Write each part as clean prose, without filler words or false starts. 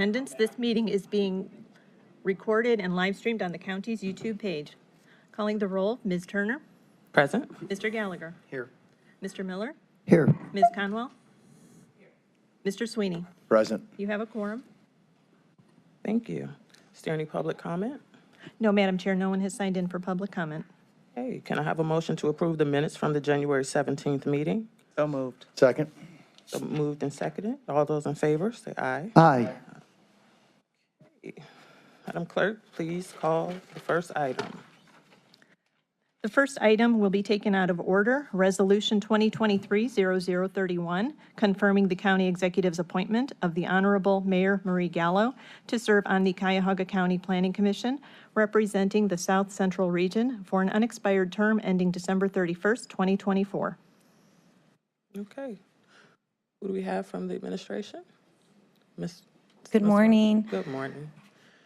attendance. This meeting is being recorded and live streamed on the county's YouTube page. Calling the roll, Ms. Turner, Present. Mr. Gallagher, Here. Mr. Miller, Here. Ms. Conwell, Mr. Sweeney. Present. You have a quorum? Thank you. Is there any public comment? No, Madam Chair, no one has signed in for public comment. Hey, can I have a motion to approve the minutes from the January 17th meeting? So moved. Second. So moved and seconded. All those in favor, say aye. Aye. Uh, Madam Clerk, please call the first item. The first item will be taken out of order, Resolution 2023-0031, confirming the county executive's appointment of the Honorable Mayor Marie Gallo to serve on the Cuyahoga County Planning Commission, representing the South Central Region for an unexpired term ending December 31st, 2024. Okay. Who do we have from the administration? Ms. Good morning. Good morning.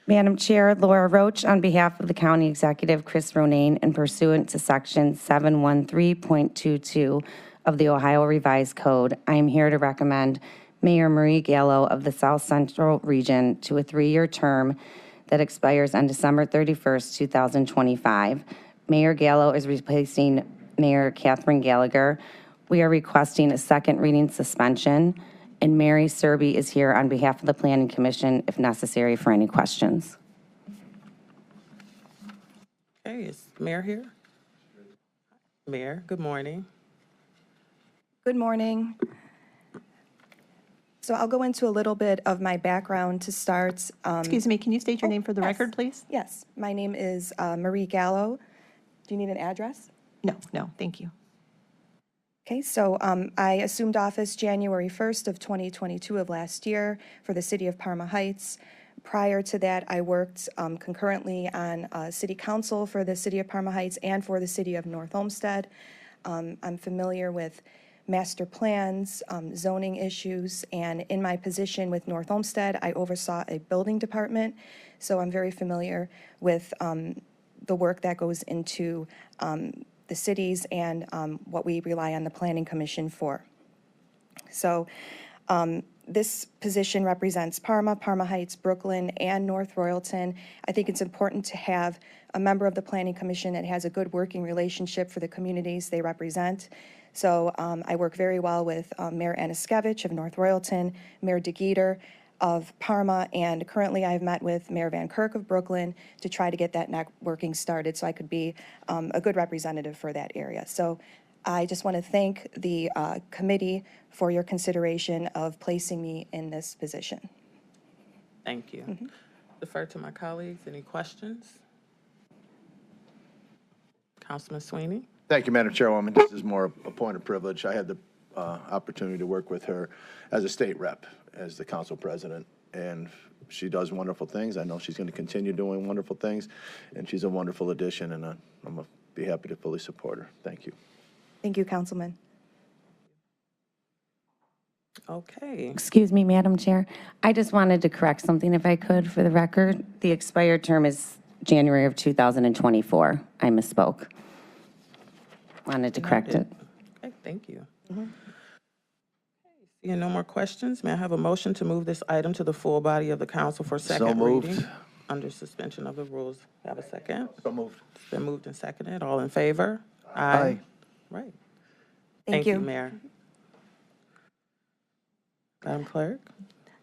Madam Chair, Laura Roach, on behalf of the County Executive, Chris Ronayne, and pursuant to Section 713.22 of the Ohio Revised Code, I am here to recommend Mayor Marie Gallo of the South Central Region to a 3-year term that expires on December 31st, 2025. Mayor Gallo is replacing Mayor Catherine Gallagher. We are requesting a second reading suspension, and Mary Serby is here on behalf of the Planning Commission if necessary for any questions. Okay, is Mayor here? Mayor, good morning. Good morning. So I'll go into a little bit of my background to start. Excuse me, can you state your name for the yes. record, please? Yes, my name is Marie Gallo. Do you need an address? No, thank you. Okay, so I assumed office January 1st of 2022 of last year for the city of Parma Heights. Prior to that, I worked concurrently on city council for the city of Parma Heights and for the city of North Olmsted. I'm familiar with master plans, zoning issues, and in my position with North Olmsted, I oversaw a building department, so I'm very familiar with the work that goes into the cities and what we rely on the Planning Commission for. So this position represents Parma, Parma Heights, Brooklyn, and North Royalton. I think it's important to have a member of the Planning Commission that has a good working relationship for the communities they represent. So I work very well with Mayor Aniskevich of North Royalton, Mayor DeGeeter of Parma, and currently I've met with Mayor Van Kirk of Brooklyn to try to get that networking started so I could be a good representative for that area. So I just want to thank the committee for your consideration of placing me in this position. Thank you. Defer to my colleagues. Any questions? Councilman Sweeney? Thank you, Madam Chairwoman. This is more a point of privilege. I had the opportunity to work with her as a state rep, as the council president, and she does wonderful things. I know she's going to continue doing wonderful things, and she's a wonderful addition, and I'm going to be happy to fully support her. Thank you. Thank you, Councilman. Okay. Excuse me, Madam Chair. I just wanted to correct something if I could for the record. The expired term is January of 2024. I misspoke. Wanted to correct it. Okay, thank you. Okay, seeing no more questions, may I have a motion to move this item to the full body of the council for second moved. reading? Under suspension of the rules. Have a second? So moved. It's been moved and seconded. All in favor? Aye. Right. Thank you. Mayor. Madam Clerk?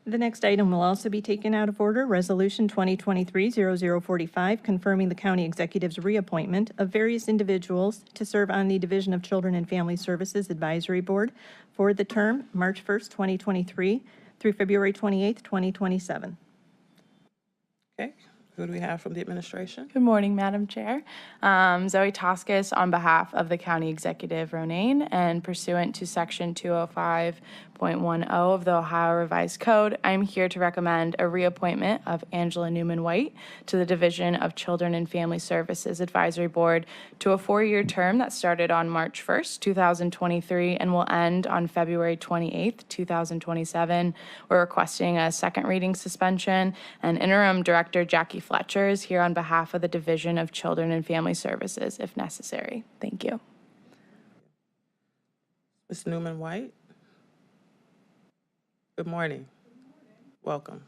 The next item will also be taken out of order, Resolution 2023-0045, confirming the county executive's reappointment of various individuals to serve on the Division of Children and Family Services Advisory Board for the term March 1st, 2023 through February 28th, 2027. Okay, who do we have from the administration? Good morning, Madam Chair. Zoe Toscas on behalf of the County Executive Ronayne, and pursuant to Section 205.10 of the Ohio Revised Code, I'm here to recommend a reappointment of Angela Newman White to the Division of Children and Family Services Advisory Board to a 4-year term that started on March 1st, 2023, and will end on February 28th, 2027. We're requesting a second reading suspension, and Interim Director Jackie Fletcher is here on behalf of the Division of Children and Family Services, if necessary. Thank you. Ms. Newman White? Good morning. Welcome.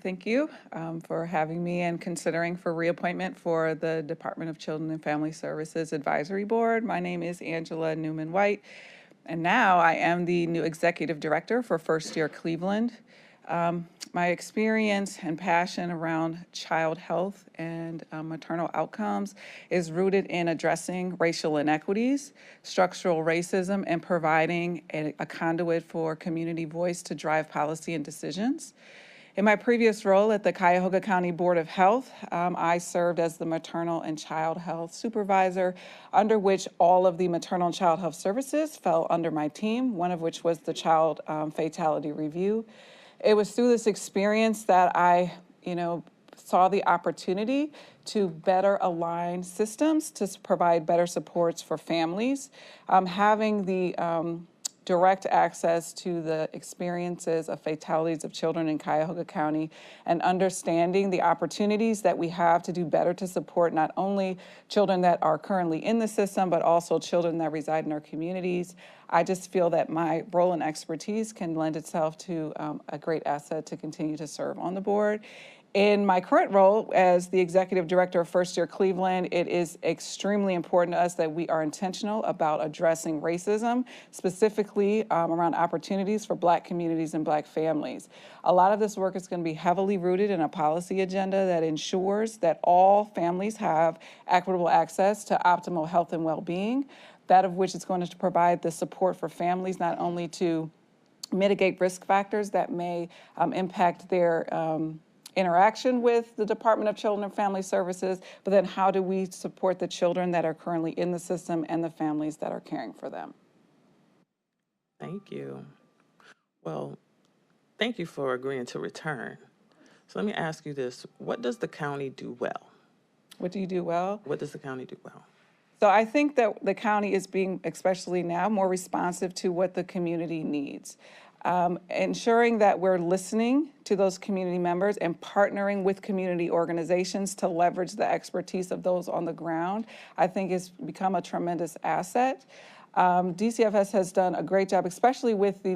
Thank you for having me and considering for reappointment for the Department of Children and Family Services Advisory Board. My name is Angela Newman White, and now I am the new Executive Director for First Year Cleveland. My experience and passion around child health and maternal outcomes is rooted in addressing racial inequities, structural racism, and providing a conduit for community voice to drive policy and decisions. In my previous role at the Cuyahoga County Board of Health, I served as the maternal and child health supervisor, under which all of the maternal and child health services fell under my team, one of which was the child fatality review. It was through this experience that I, saw the opportunity to better align systems to provide better supports for families. Having the direct access to the experiences of fatalities of children in Cuyahoga County and understanding the opportunities that we have to do better to support not only children that are currently in the system, but also children that reside in our communities. I just feel that my role and expertise can lend itself to a great asset to continue to serve on the board. In my current role as the Executive Director of First Year Cleveland, it is extremely important to us that we are intentional about addressing racism, specifically around opportunities for Black communities and Black families. A lot of this work is going to be heavily rooted in a policy agenda that ensures that all families have equitable access to optimal health and well-being, that of which is going to provide the support for families not only to mitigate risk factors that may impact their interaction with the Department of Children and Family Services, but then how do we support the children that are currently in the system and the families that are caring for them? Thank you. Well, thank you for agreeing to return. So let me ask you this. What does the county do well? What do you do well? What does the county do well? So I think that the county is being, especially now, more responsive to what the community needs. Ensuring that we're listening to those community members and partnering with community organizations to leverage the expertise of those on the ground, I think has become a tremendous asset. DCFS has done a great job, especially with the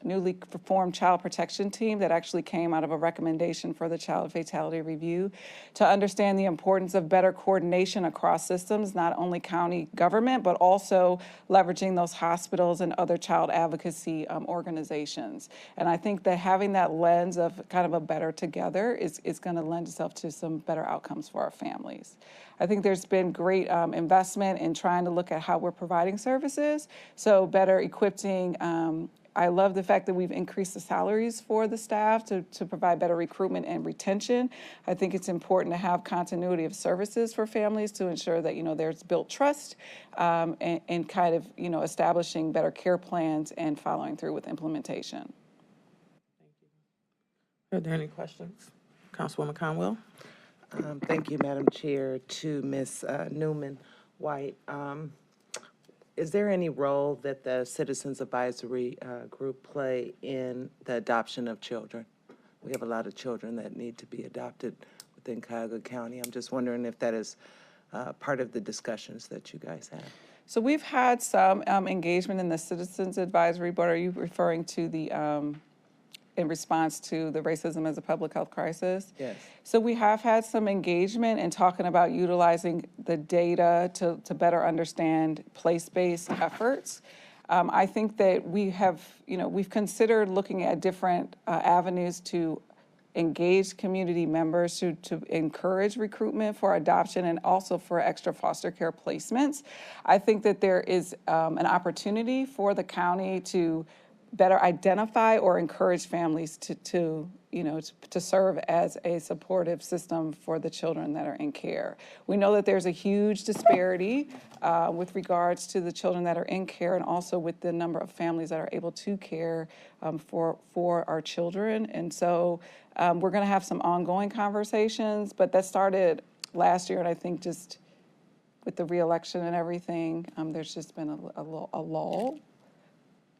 newly formed child protection team that actually came out of a recommendation for the child fatality review, to understand the importance of better coordination across systems, not only county government, but also leveraging those hospitals and other child advocacy organizations. And I think that having that lens of kind of a better together is going to lend itself to some better outcomes for our families. I think there's been great investment in trying to look at how we're providing services, so better equipping. I love the fact that we've increased the salaries for the staff to provide better recruitment and retention. I think it's important to have continuity of services for families to ensure that, there's built trust and kind of, establishing better care plans and following through with implementation. Are there any questions? Councilwoman Conwell? Thank you, Madam Chair. To Ms. Newman White, is there any role that the Citizens Advisory Group play in the adoption of children? We have a lot of children that need to be adopted within Cuyahoga County. I'm just wondering if that is part of the discussions that you guys have. So we've had some engagement in the Citizens Advisory Board. Are you referring to the in response to the racism as a public health crisis? Yes. So we have had some engagement in talking about utilizing the data to better understand place-based efforts. I think that we have, we've considered looking at different avenues to engage community members to encourage recruitment for adoption and also for extra foster care placements. I think that there is an opportunity for the county to better identify or encourage families to serve as a supportive system for the children that are in care. We know that there's a huge disparity with regards to the children that are in care and also with the number of families that are able to care for our children. And so we're going to have some ongoing conversations, but that started last year, and I think just with the re-election and everything, there's just been a lull.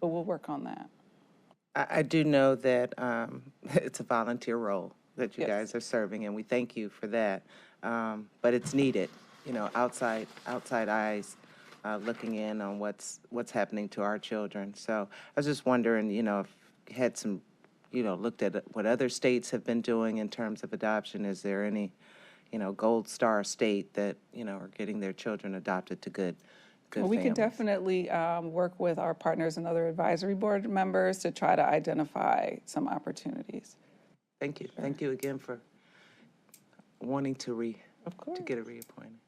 But we'll work on that. I do know that it's a volunteer role that you Yes. guys are serving, and we thank you for that. But it's needed, outside eyes looking in on what's happening to our children. So I was just wondering, if you had some looked at what other states have been doing in terms of adoption? Is there any, gold star state that, are getting their children adopted to good Well, we can families? definitely work with our partners and other advisory board members to try to identify some opportunities. Thank you. Thank you again for wanting to get a reappointment.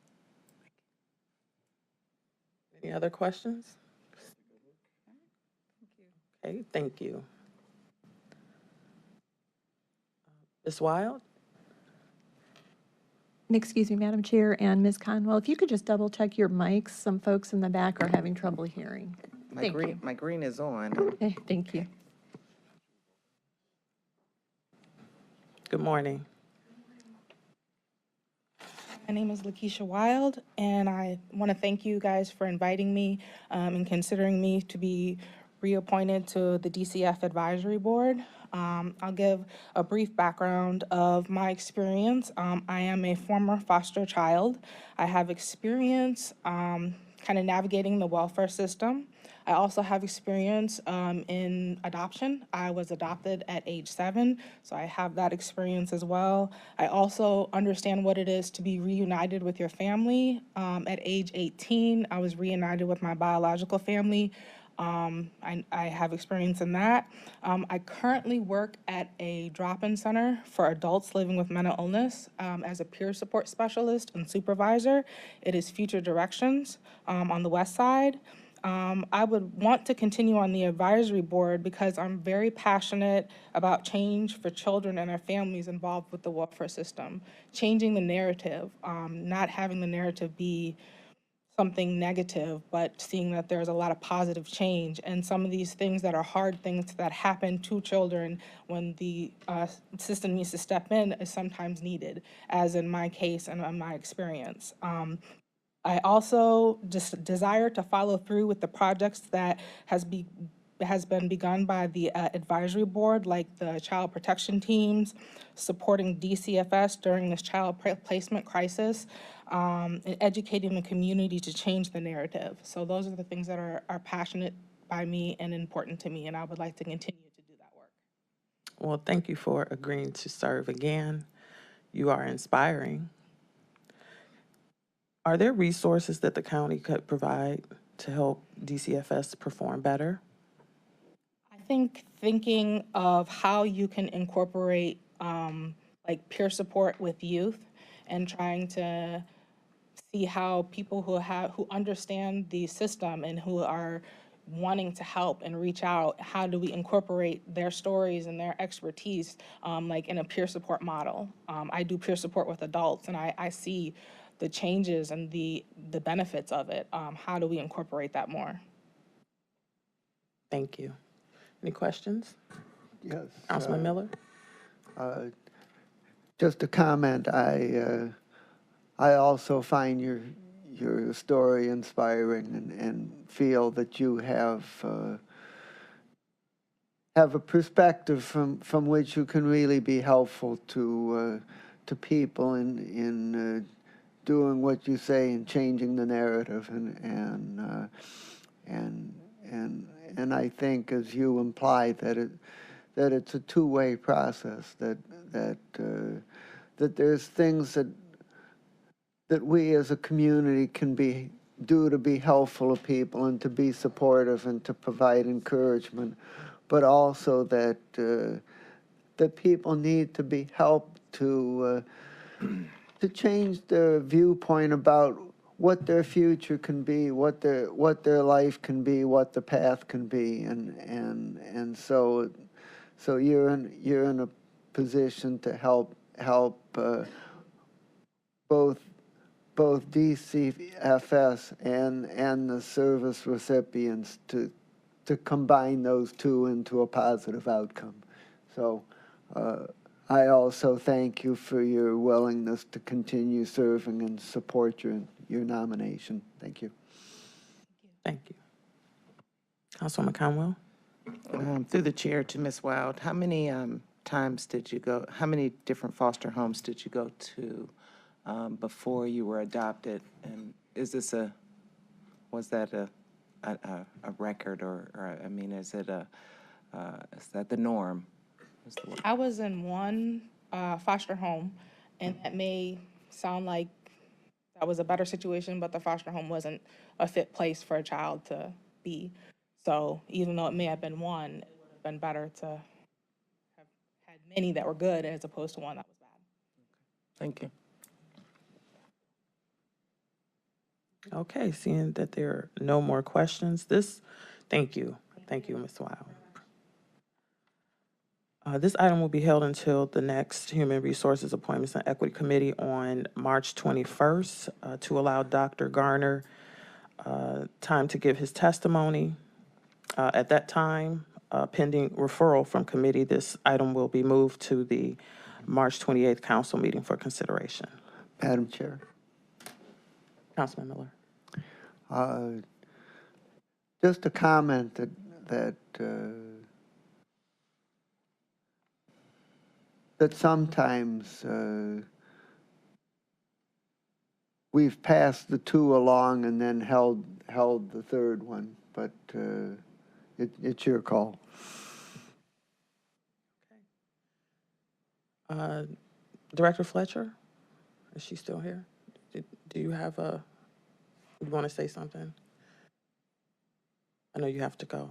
Any other questions? Okay, thank you. Ms. Wild? And excuse me, Madam Chair and Ms. Conwell, if you could just double check your mics. Some folks in the back are having trouble hearing. Thank you. My green is on. Okay, thank you. Good morning. My name is Lakeisha Wild, and I want to thank you guys for inviting me and considering me to be reappointed to the DCF Advisory Board. I'll give a brief background of my experience. I am a former foster child. I have experience kind of navigating the welfare system. I also have experience in adoption. I was adopted at age 7, so I have that experience as well. I also understand what it is to be reunited with your family. At age 18, I was reunited with my biological family. I have experience in that. I currently work at a drop-in center for adults living with mental illness as a peer support specialist and supervisor. It is Future Directions on the west side. I would want to continue on the advisory board because I'm very passionate about change for children and their families involved with the welfare system, changing the narrative, not having the narrative be something negative, but seeing that there's a lot of positive change. And some of these things that are hard things that happen to children when the system needs to step in is sometimes needed, as in my case and in my experience. I also just desire to follow through with the projects that has been begun by the advisory board, like the child protection teams, supporting DCFS during this child placement crisis, and educating the community to change the narrative. So those are the things that are passionate by me and important to me, and I would like to continue to do that work. Well, thank you for agreeing to serve again. You are inspiring. Are there resources that the county could provide to help DCFS perform better? I think thinking of how you can incorporate like peer support with youth and trying to see how people who understand the system and who are wanting to help and reach out, how do we incorporate their stories and their expertise like in a peer support model. I do peer support with adults, and I see the changes and the benefits of it. How do we incorporate that more? Thank you. Any questions? Yes. Councilman Miller? Just a comment. I also find your story inspiring and feel that you have a perspective from which you can really be helpful to people in doing what you say and changing the narrative and I think, as you implied, that it's a two-way process. That there's things that we as a community can do to be helpful to people and to be supportive and to provide encouragement, but also that people need to be helped to change their viewpoint about what their future can be, what their life can be, what the path can be, and so you're in a position to help both DCFS and the service recipients to combine those two into a positive outcome. So I also thank you for your willingness to continue serving and support your nomination. Thank you. Thank you. Councilwoman Conwell? Through the chair to Ms. Wild, how many times did you go, how many different foster homes did you go to before you were adopted? And was that a record, or I mean, is that the norm I was in one foster home, and that may sound like that was a better situation, but the foster home wasn't a fit place for a child to be. So even though it may have been one, it would have been better to have had many that were good as opposed to one that was bad. Thank you. Okay, seeing that there are no more questions, thank you. Thank you, Ms. Wild. This item will be held until the next Human Resources Appointments and Equity Committee on March 21st to allow Dr. Garner time to give his testimony. At that time, pending referral from committee, this item will be moved to the March 28th council meeting for consideration. Madam Chair. Councilman Miller. Just a comment that sometimes we've passed the two along and then held the third one, but it's your call. Director Fletcher, is she still here? Do you have you want to say something? I know you have to go.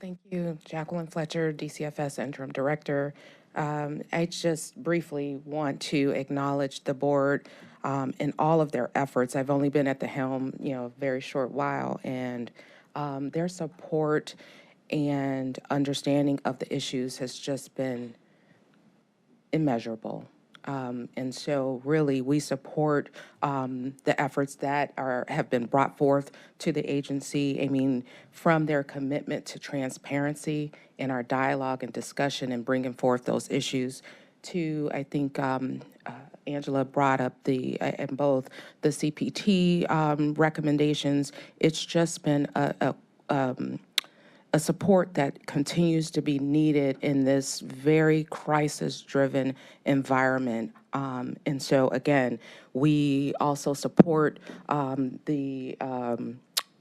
Thank you, Jacqueline Fletcher, DCFS Interim Director. I just briefly want to acknowledge the board in all of their efforts. I've only been at the helm, a very short while, and their support and understanding of the issues has just been immeasurable. And so really we support the efforts that have been brought forth to the agency. I mean, from their commitment to transparency in our dialogue and discussion and bringing forth those issues to, I think, Angela brought up in both the CPT recommendations. It's just been a support that continues to be needed in this very crisis-driven environment. And so, again, we also support the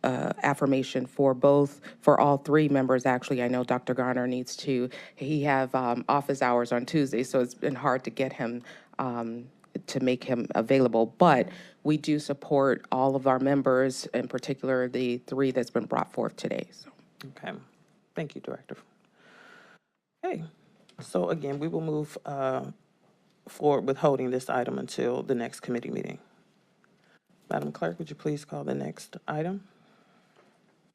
affirmation for all three members. Actually, I know Dr. Garner he have office hours on Tuesday, so it's been hard to get him to make him available. But we do support all of our members, in particular the three that's been brought forth today. So. Okay, thank you, Director. Okay, so again, we will move forward with holding this item until the next committee meeting. Madam Clerk, would you please call the next item?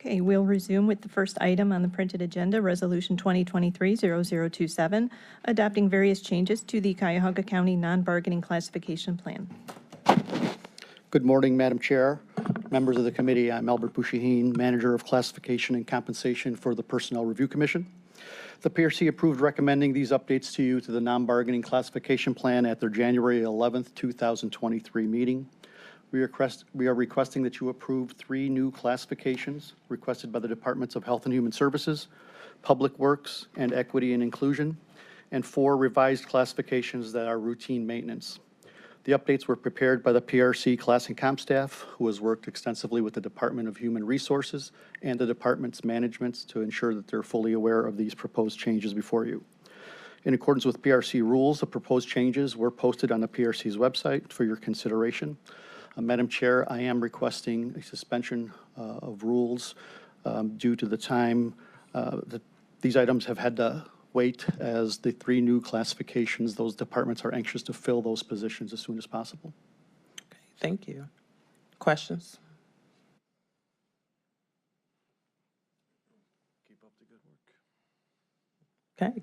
Okay, we'll resume with the first item on the printed agenda, Resolution 2023-0027, adopting various changes to the Cuyahoga County Non-Bargaining Classification Plan. Good morning, Madam Chair, members of the committee. I'm Albert Bouchahine, Manager of Classification and Compensation for the Personnel Review Commission. The PRC approved recommending these updates to you to the non-bargaining classification plan at their January 11th, 2023 meeting. We are requesting that you approve 3 new classifications requested by the Departments of Health and Human Services, Public Works, and Equity and Inclusion, and 4 revised classifications that are routine maintenance. The updates were prepared by the PRC Class and Comp staff, who has worked extensively with the Department of Human Resources and the department's managements to ensure that they're fully aware of these proposed changes before you. In accordance with PRC rules, the proposed changes were posted on the PRC's website for your consideration. Madam Chair, I am requesting a suspension of rules due to the time that these items have had to wait, as the 3 new classifications, those departments are anxious to fill those positions as soon as possible. Okay, thank you. Questions? Keep up the good work. Okay.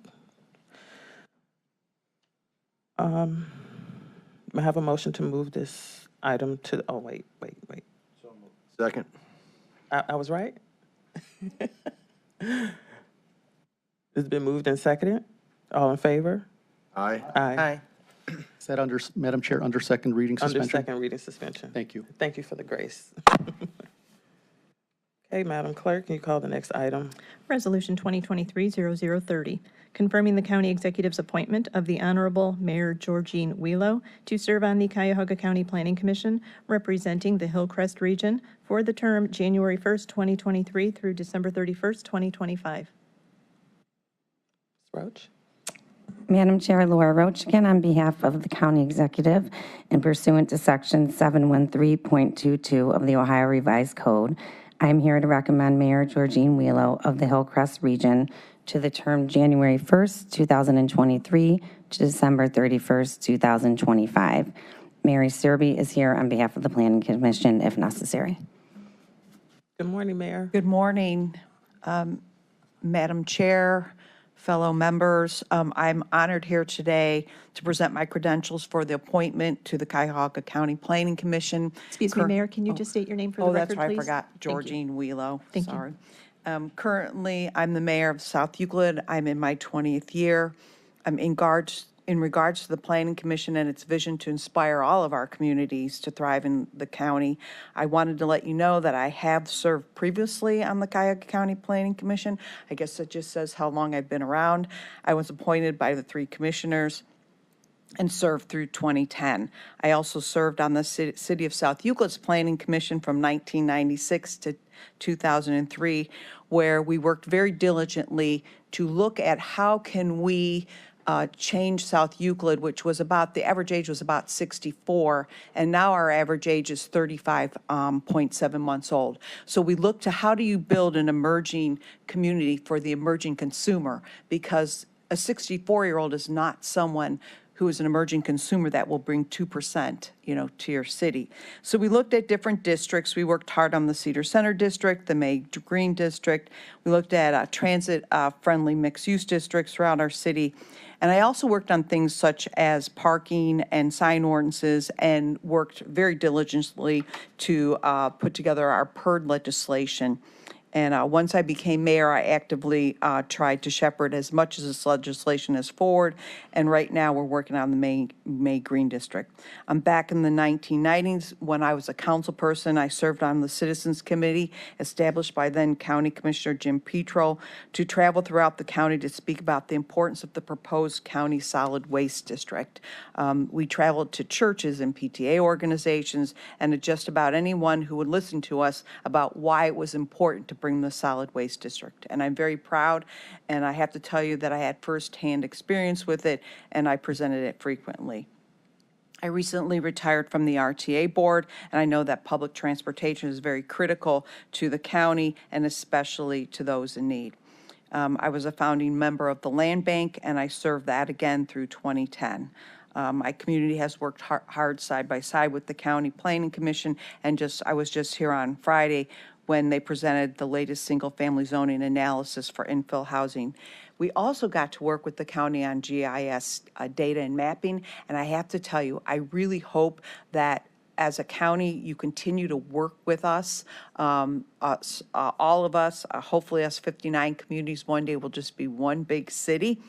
May I have a motion to move this item to, oh, wait. Second. I was right? It's been moved and seconded. All in favor? Aye. Aye. Is that under, Madam Chair, under second reading suspension? Under second reading suspension. Thank you. Thank you for the grace. Okay, Madam Clerk, can you call the next item? Resolution 2023-0030, confirming the county executive's appointment of the Honorable Mayor Georgine Wheelo to serve on the Cuyahoga County Planning Commission, representing the Hillcrest region for the term January 1st, 2023 through December 31st, 2025. Roach? Madam Chair, Laura Roach again on behalf of the county executive and pursuant to section 713.22 of the Ohio Revised Code, I am here to recommend Mayor Georgine Wheelo of the Hillcrest Region to the term January 1st, 2023 to December 31st, 2025. Mary Serby is here on behalf of the Planning Commission if necessary. Good morning, Mayor. Good morning, Madam Chair, fellow members. I'm honored here today to present my credentials for the appointment to the Cuyahoga County Planning Commission. Excuse me, Mayor, can you just state your name for the Oh, that's record, right, I please? forgot. Thank you. Georgine Wheelo, Thank you. sorry. Currently, I'm the mayor of South Euclid. I'm in my 20th year. I'm in regards to the Planning Commission and its vision to inspire all of our communities to thrive in the county. I wanted to let you know that I have served previously on the Cuyahoga County Planning Commission. I guess it just says how long I've been around. I was appointed by the 3 commissioners and served through 2010. I also served on the City of South Euclid's Planning Commission from 1996 to 2003, where we worked very diligently to look at how can we change South Euclid, which was the average age was about 64, and now our average age is 35.7 months old. So we look to how do you build an emerging community for the emerging consumer, because a 64-year-old is not someone who is an emerging consumer that will bring 2%, to your city. So we looked at different districts. We worked hard on the Cedar Center District, the May Green District. We looked at transit-friendly mixed-use districts throughout our city. And I also worked on things such as parking and sign ordinances and worked very diligently to put together our PERD legislation. And once I became mayor, I actively tried to shepherd as much of this legislation as forward. And right now, we're working on the May Green District. I'm back in the 1990s. When I was a council person, I served on the Citizens Committee established by then County Commissioner Jim Petro to travel throughout the county to speak about the importance of the proposed county solid waste district. We traveled to churches and PTA organizations and to just about anyone who would listen to us about why it was important to bring the solid waste district. And I'm very proud, and I have to tell you that I had firsthand experience with it, and I presented it frequently. I recently retired from the RTA board, and I know that public transportation is very critical to the county and especially to those in need. I was a founding member of the Land Bank, and I served that again through 2010. My community has worked hard side by side with the County Planning Commission, and I was just here on Friday when they presented the latest single-family zoning analysis for infill housing. We also got to work with the county on GIS data and mapping, and I have to tell you, I really hope that as a county, you continue to work with us, all of us, hopefully us 59 communities one day will just be one big city.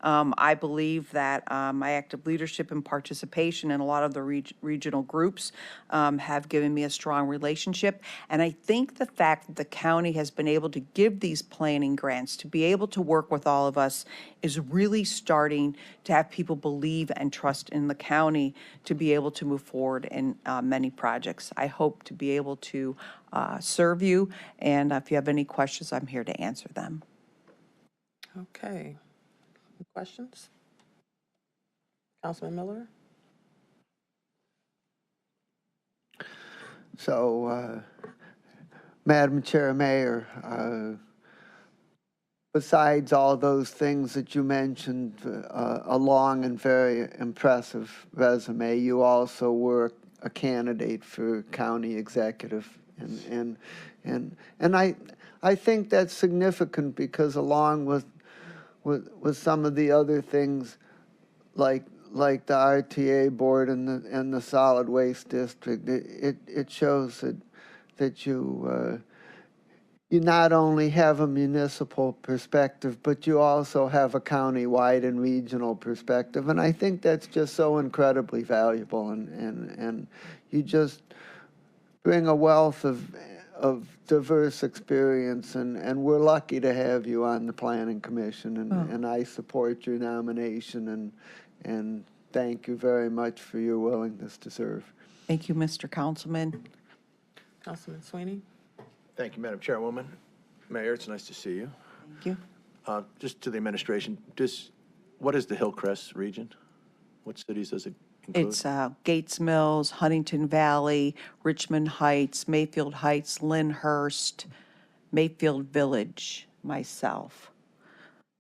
I believe that my active leadership and participation in a lot of the regional groups have given me a strong relationship. And I think the fact that the county has been able to give these planning grants, to be able to work with all of us, is really starting to have people believe and trust in the county to be able to move forward in many projects. I hope to be able to serve you. And if you have any questions, I'm here to answer them. Okay. Questions? Councilman Miller? So, Madam Chair, Mayor, besides all those things that you mentioned, a long and very impressive resume, you also were a candidate for county executive. And I think that's significant because along with some of the other things like the RTA board and the solid waste district, it shows that you not only have a municipal perspective, but you also have a county-wide and regional perspective. And I think that's just so incredibly valuable. And you just bring a wealth of diverse experience, and we're lucky to have you on the Planning Commission, and I support your nomination, and thank you very much for your willingness to serve. Thank you, Mr. Councilman. Councilman Sweeney? Thank you, Madam Chairwoman. Mayor, it's nice to see you. Thank you. Just to the administration, what is the Hillcrest region? What cities does it include? It's Gates Mills, Huntington Valley, Richmond Heights, Mayfield Heights, Lyndhurst, Mayfield Village, myself.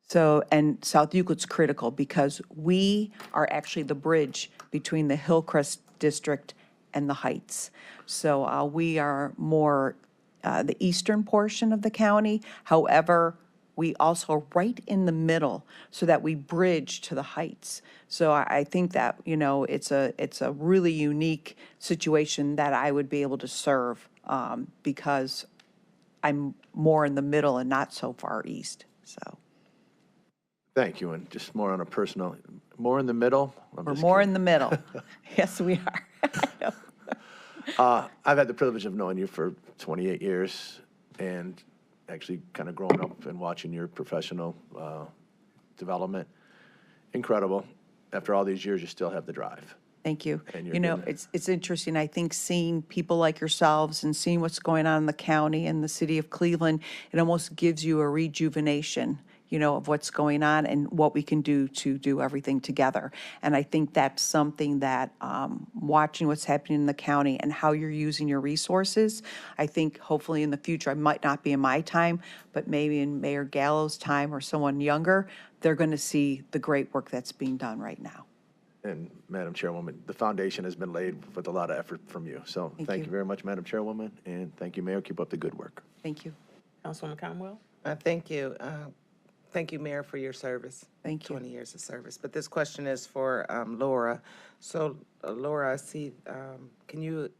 So, and South Euclid's critical because we are actually the bridge between the Hillcrest District and the Heights. So we are more the eastern portion of the county. However, we also are right in the middle so that we bridge to the Heights. So I think that, you know, it's a really unique situation that I would be able to serve because I'm more in the middle and not so far east, so. Thank you, and just more on a personal, more in the middle? We're more in the middle. Yes, we are. I've had the privilege of knowing you for 28 years and actually kind of growing up and watching your professional development. Incredible. After all these years, you still have the drive. Thank you. And you're You know, doing it's interesting, I think seeing people like yourselves and seeing what's going on in the county and the city of Cleveland, it almost gives you a rejuvenation, you know, of what's going on and what we can do to do everything together. And I think that's something that, watching what's happening in the county and how you're using your resources, I think hopefully in the future, I might not be in my time, but maybe in Mayor Gallo's time or someone younger, they're going to see the great work that's being done right now. And Madam Chairwoman, the foundation has been laid with a lot of effort from you. So thank you very much, Madam Chairwoman, and thank you, Mayor. Keep up the good work. Thank you. Councilwoman Conwell? Thank you. Thank you, Mayor, for your service. Thank you. 20 years of service. But this question is for Laura. So, Laura, I see, can you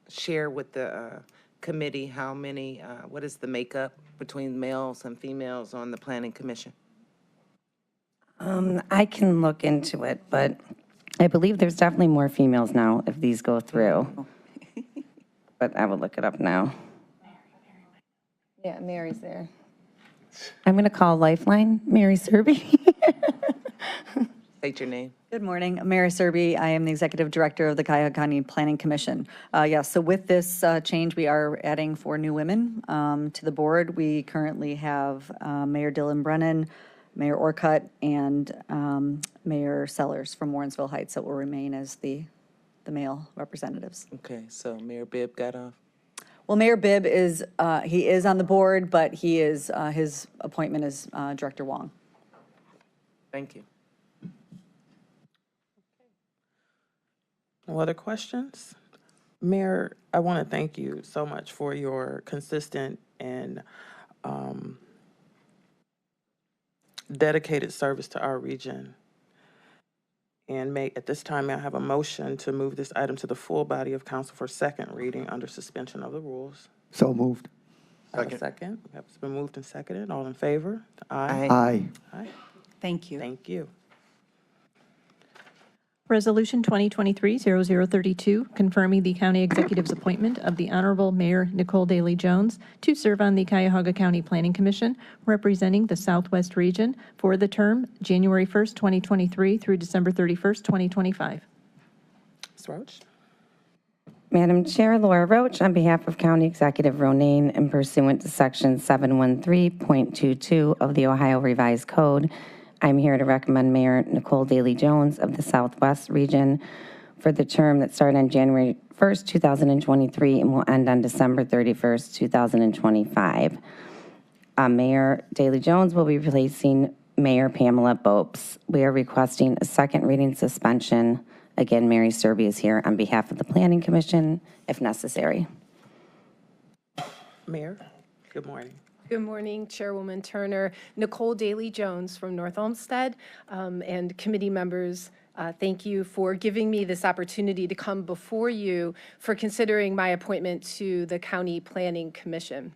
share with the committee how many, what is the makeup between males and females on the Planning Commission? I can look into it, but I believe there's definitely more females now if these go through. But I will look it up now. Yeah, Mary's there. I'm going to call Lifeline, Mary Serby. State your name. Good morning. Mary Serby. I am the Executive Director of the Cuyahoga County Planning Commission. Yes, so with this change, we are adding 4 new women to the board. We currently have Mayor Dylan Brennan, Mayor Orcutt, and Mayor Sellers from Warrensville Heights that will remain as the male representatives. Okay, so Mayor Bibb got off. Well, Mayor Bibb is, he is on the board, but he is, his appointment is Director Wong. Thank you. No other questions? Mayor, I want to thank you so much for your consistent and dedicated service to our region. And at this time, may I have a motion to move this item to the full body of council for second reading under suspension of the rules? So moved. Second. It's been moved and seconded. All in favor? Aye. Aye. Aye. Thank you. Thank you. Resolution 2023-0032, confirming the county executive's appointment of the Honorable Mayor Nicole Daly Jones to serve on the Cuyahoga County Planning Commission, representing the Southwest Region for the term January 1st, 2023 through December 31st, 2025. Ms. Roach? Madam Chair, Laura Roach, on behalf of County Executive Ronayne and pursuant to Section 713.22 of the Ohio Revised Code, I'm here to recommend Mayor Nicole Daly Jones of the Southwest Region for the term that started on January 1st, 2023 and will end on December 31st, 2025. Mayor Daly Jones will be replacing Mayor Pamela Bopes. We are requesting a second reading suspension. Again, Mary Serby is here on behalf of the Planning Commission, if necessary. Mayor, good morning. Good morning, Chairwoman Turner. Nicole Daly Jones from North Olmsted, and committee members, thank you for giving me this opportunity to come before you for considering my appointment to the County Planning Commission.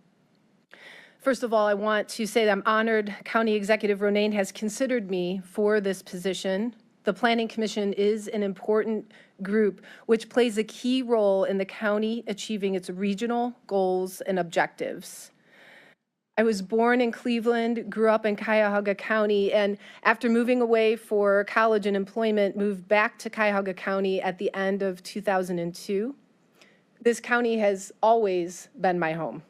First of all, I want to say that I'm honored County Executive Ronayne has considered me for this position. The Planning Commission is an important group which plays a key role in the county achieving its regional goals and objectives. I was born in Cleveland, grew up in Cuyahoga County, and after moving away for college and employment, moved back to Cuyahoga County at the end of 2002. This county has always been my home.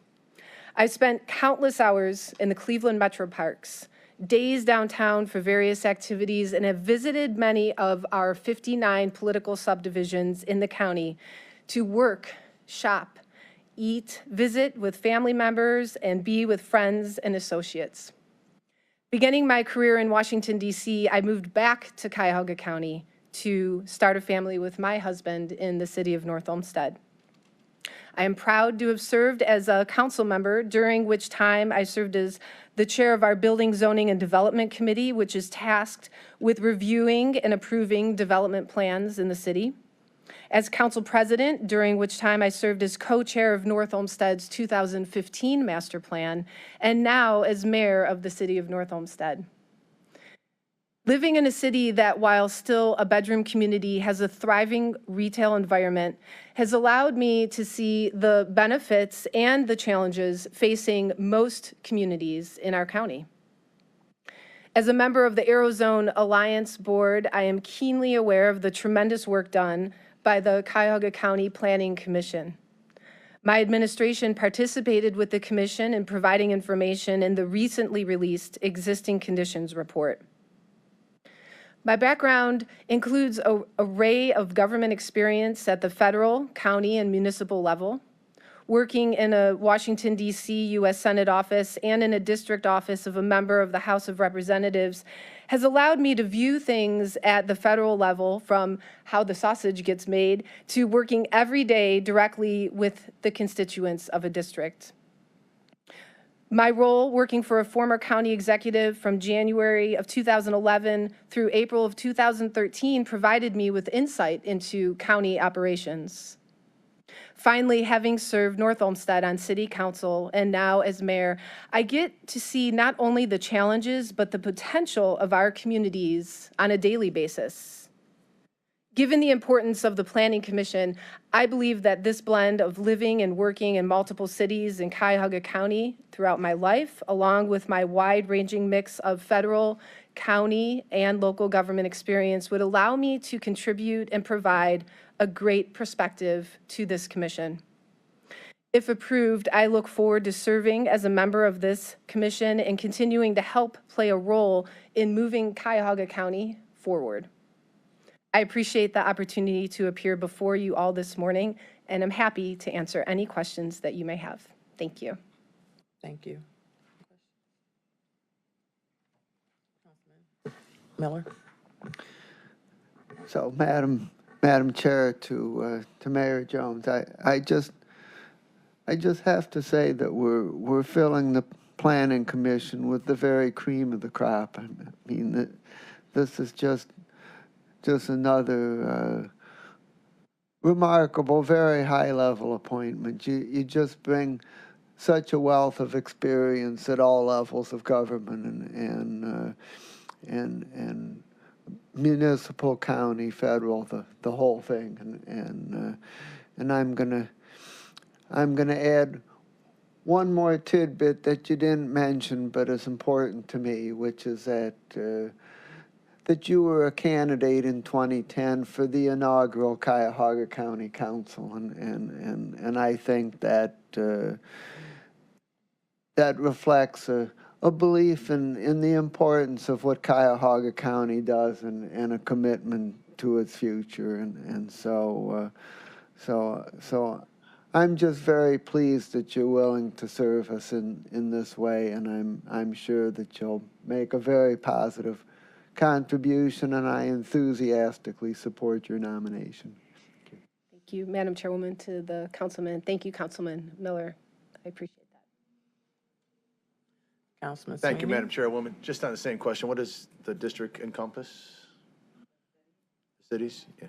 I've spent countless hours in the Cleveland Metro Parks, days downtown for various activities, and have visited many of our 59 political subdivisions in the county to work, shop, eat, visit with family members, and be with friends and associates. Beginning my career in Washington, D.C., I moved back to Cuyahoga County to start a family with my husband in the city of North Olmsted. I am proud to have served as a council member, during which time I served as the chair of our Building, Zoning, and Development Committee, which is tasked with reviewing and approving development plans in the city. As council president, during which time I served as co-chair of North Olmsted's 2015 master plan, and now as mayor of the city of North Olmsted. Living in a city that, while still a bedroom community, has a thriving retail environment has allowed me to see the benefits and the challenges facing most communities in our county. As a member of the Aerozone Alliance Board, I am keenly aware of the tremendous work done by the Cuyahoga County Planning Commission. My administration participated with the commission in providing information in the recently released Existing Conditions Report. My background includes an array of government experience at the federal, county, and municipal level, working in a Washington, D.C. U.S. Senate office and in a district office of a member of the House of Representatives has allowed me to view things at the federal level, from how the sausage gets made to working every day directly with the constituents of a district. My role working for a former county executive from January of 2011 through April of 2013 provided me with insight into county operations. Finally, having served North Olmsted on city council and now as mayor, I get to see not only the challenges, but the potential of our communities on a daily basis. Given the importance of the Planning Commission, I believe that this blend of living and working in multiple cities in Cuyahoga County throughout my life, along with my wide-ranging mix of federal, county, and local government experience, would allow me to contribute and provide a great perspective to this commission. If approved, I look forward to serving as a member of this commission and continuing to help play a role in moving Cuyahoga County forward. I appreciate the opportunity to appear before you all this morning, and I'm happy to answer any questions that you may have. Thank you. Thank you. Miller? So, Madam Chair, to Mayor Jones, I just have to say that we're filling the Planning Commission with the very cream of the crop. I mean, this is just another remarkable, very high-level appointment. You just bring such a wealth of experience at all levels of government and municipal, county, federal, the whole thing. And I'm gonna add one more tidbit that you didn't mention, but is important to me, which is that you were a candidate in 2010 for the inaugural Cuyahoga County Council, and I think that that reflects a belief in the importance of what Cuyahoga County does and a commitment to its future, and so I'm just very pleased that you're willing to serve us in this way, and I'm sure that you'll make a very positive contribution, and I enthusiastically support your nomination. Thank you, Madam Chairwoman, to the councilman. Thank you, Councilman Miller. I appreciate that. Councilman Thank you, Sweeney? Madam Chairwoman. Just on the same question, what does the district encompass? Cities? Yeah.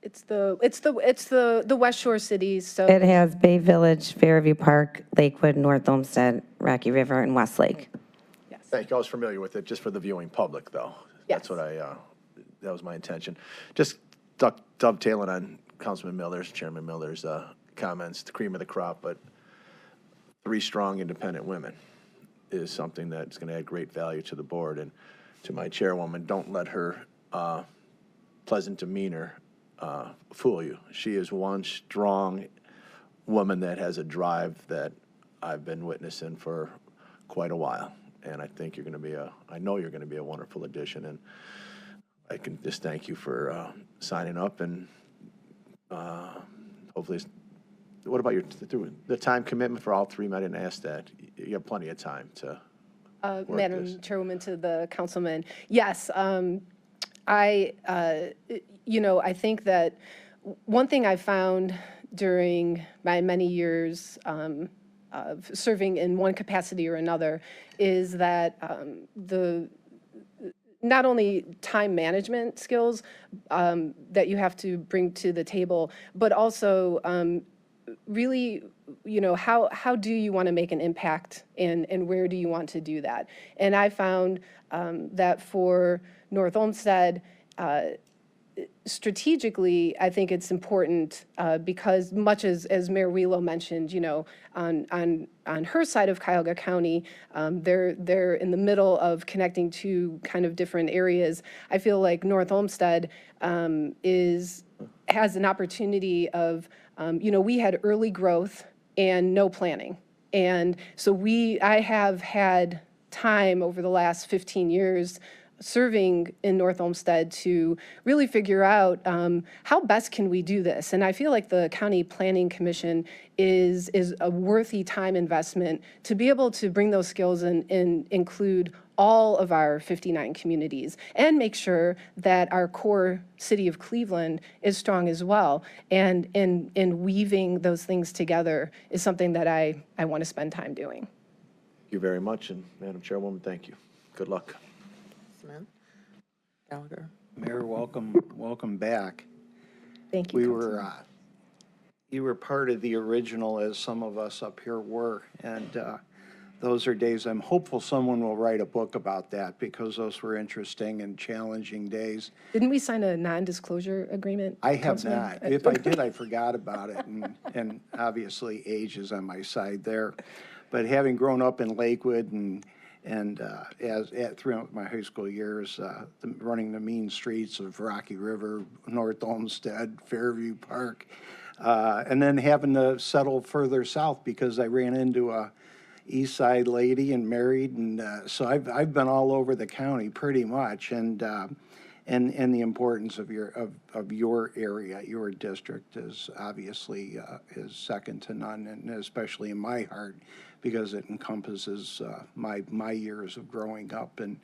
It's the West Shore cities. So It has Bay Village, Fairview Park, Lakewood, North Olmsted, Rocky River, and Westlake. Thank you. I was familiar with it, just for the viewing public, though. That's what that was my intention. Just dovetailing on Chairman Miller's comments, the cream of the crop, but 3 strong independent women is something that's going to add great value to the board. And to my chairwoman, don't let her pleasant demeanor fool you. She is one strong woman that has a drive that I've been witnessing for quite a while. And I think I know you're going to be a wonderful addition. And I can just thank you for signing up, and hopefully, what about the time commitment for all three? I didn't ask that. You have plenty of time to work Madam this. Chairwoman, to the councilman, yes, I think that one thing I found during my many years of serving in one capacity or another is that not only time management skills that you have to bring to the table, but also really, how do you want to make an impact, and where do you want to do that? And I found that for North Olmsted, strategically, I think it's important because much as Mayor Wheelo mentioned, on her side of Cuyahoga County, they're in the middle of connecting two kind of different areas. I feel like North Olmsted has an opportunity of, we had early growth and no planning. And so I have had time over the last 15 years serving in North Olmsted to really figure out how best can we do this. And I feel like the County Planning Commission is a worthy time investment to be able to bring those skills and include all of our 59 communities and make sure that our core city of Cleveland is strong as well. And weaving those things together is something that I want to spend time doing. Thank you very much, and Madam Chairwoman, thank you. Good luck. Smith? Gallagher? Mayor, welcome back. Thank you. You were part of the original, as some of us up here were, and those are days I'm hopeful someone will write a book about that, because those were interesting and challenging days. Didn't we sign a non-disclosure agreement? I have Councilman? not. If I did, I forgot about it, and obviously age is on my side there. But having grown up in Lakewood and throughout my high school years, running the mean streets of Rocky River, North Olmsted, Fairview Park, and then having to settle further south because I ran into a East Side lady and married, and so I've been all over the county pretty much, and the importance of your area, your district is obviously is second to none, and especially in my heart, because it encompasses my years of growing up and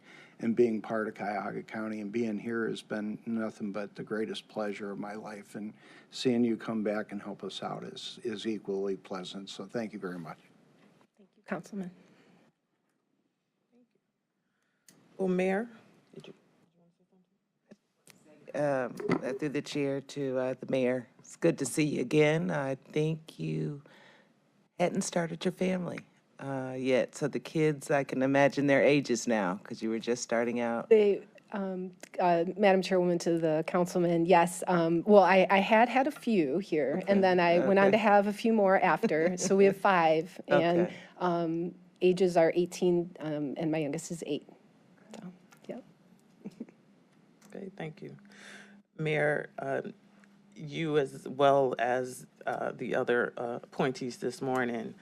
being part of Cuyahoga County, and being here has been nothing but the greatest pleasure of my life, and seeing you come back and help us out is equally pleasant. So thank you very much. Thank you, Councilman. Well, Mayor? Through the chair to the mayor, it's good to see you again. I think you hadn't started your family yet, so the kids, I can imagine their ages now, because you were just starting out. Madam Chairwoman, to the councilman, yes. Well, I had a few here, okay. And then I went on to have a few more after. So we have 5, and okay. Ages are 18, and my youngest is 8. So, yep. Okay, thank you. Mayor, you as well as the other appointees this morning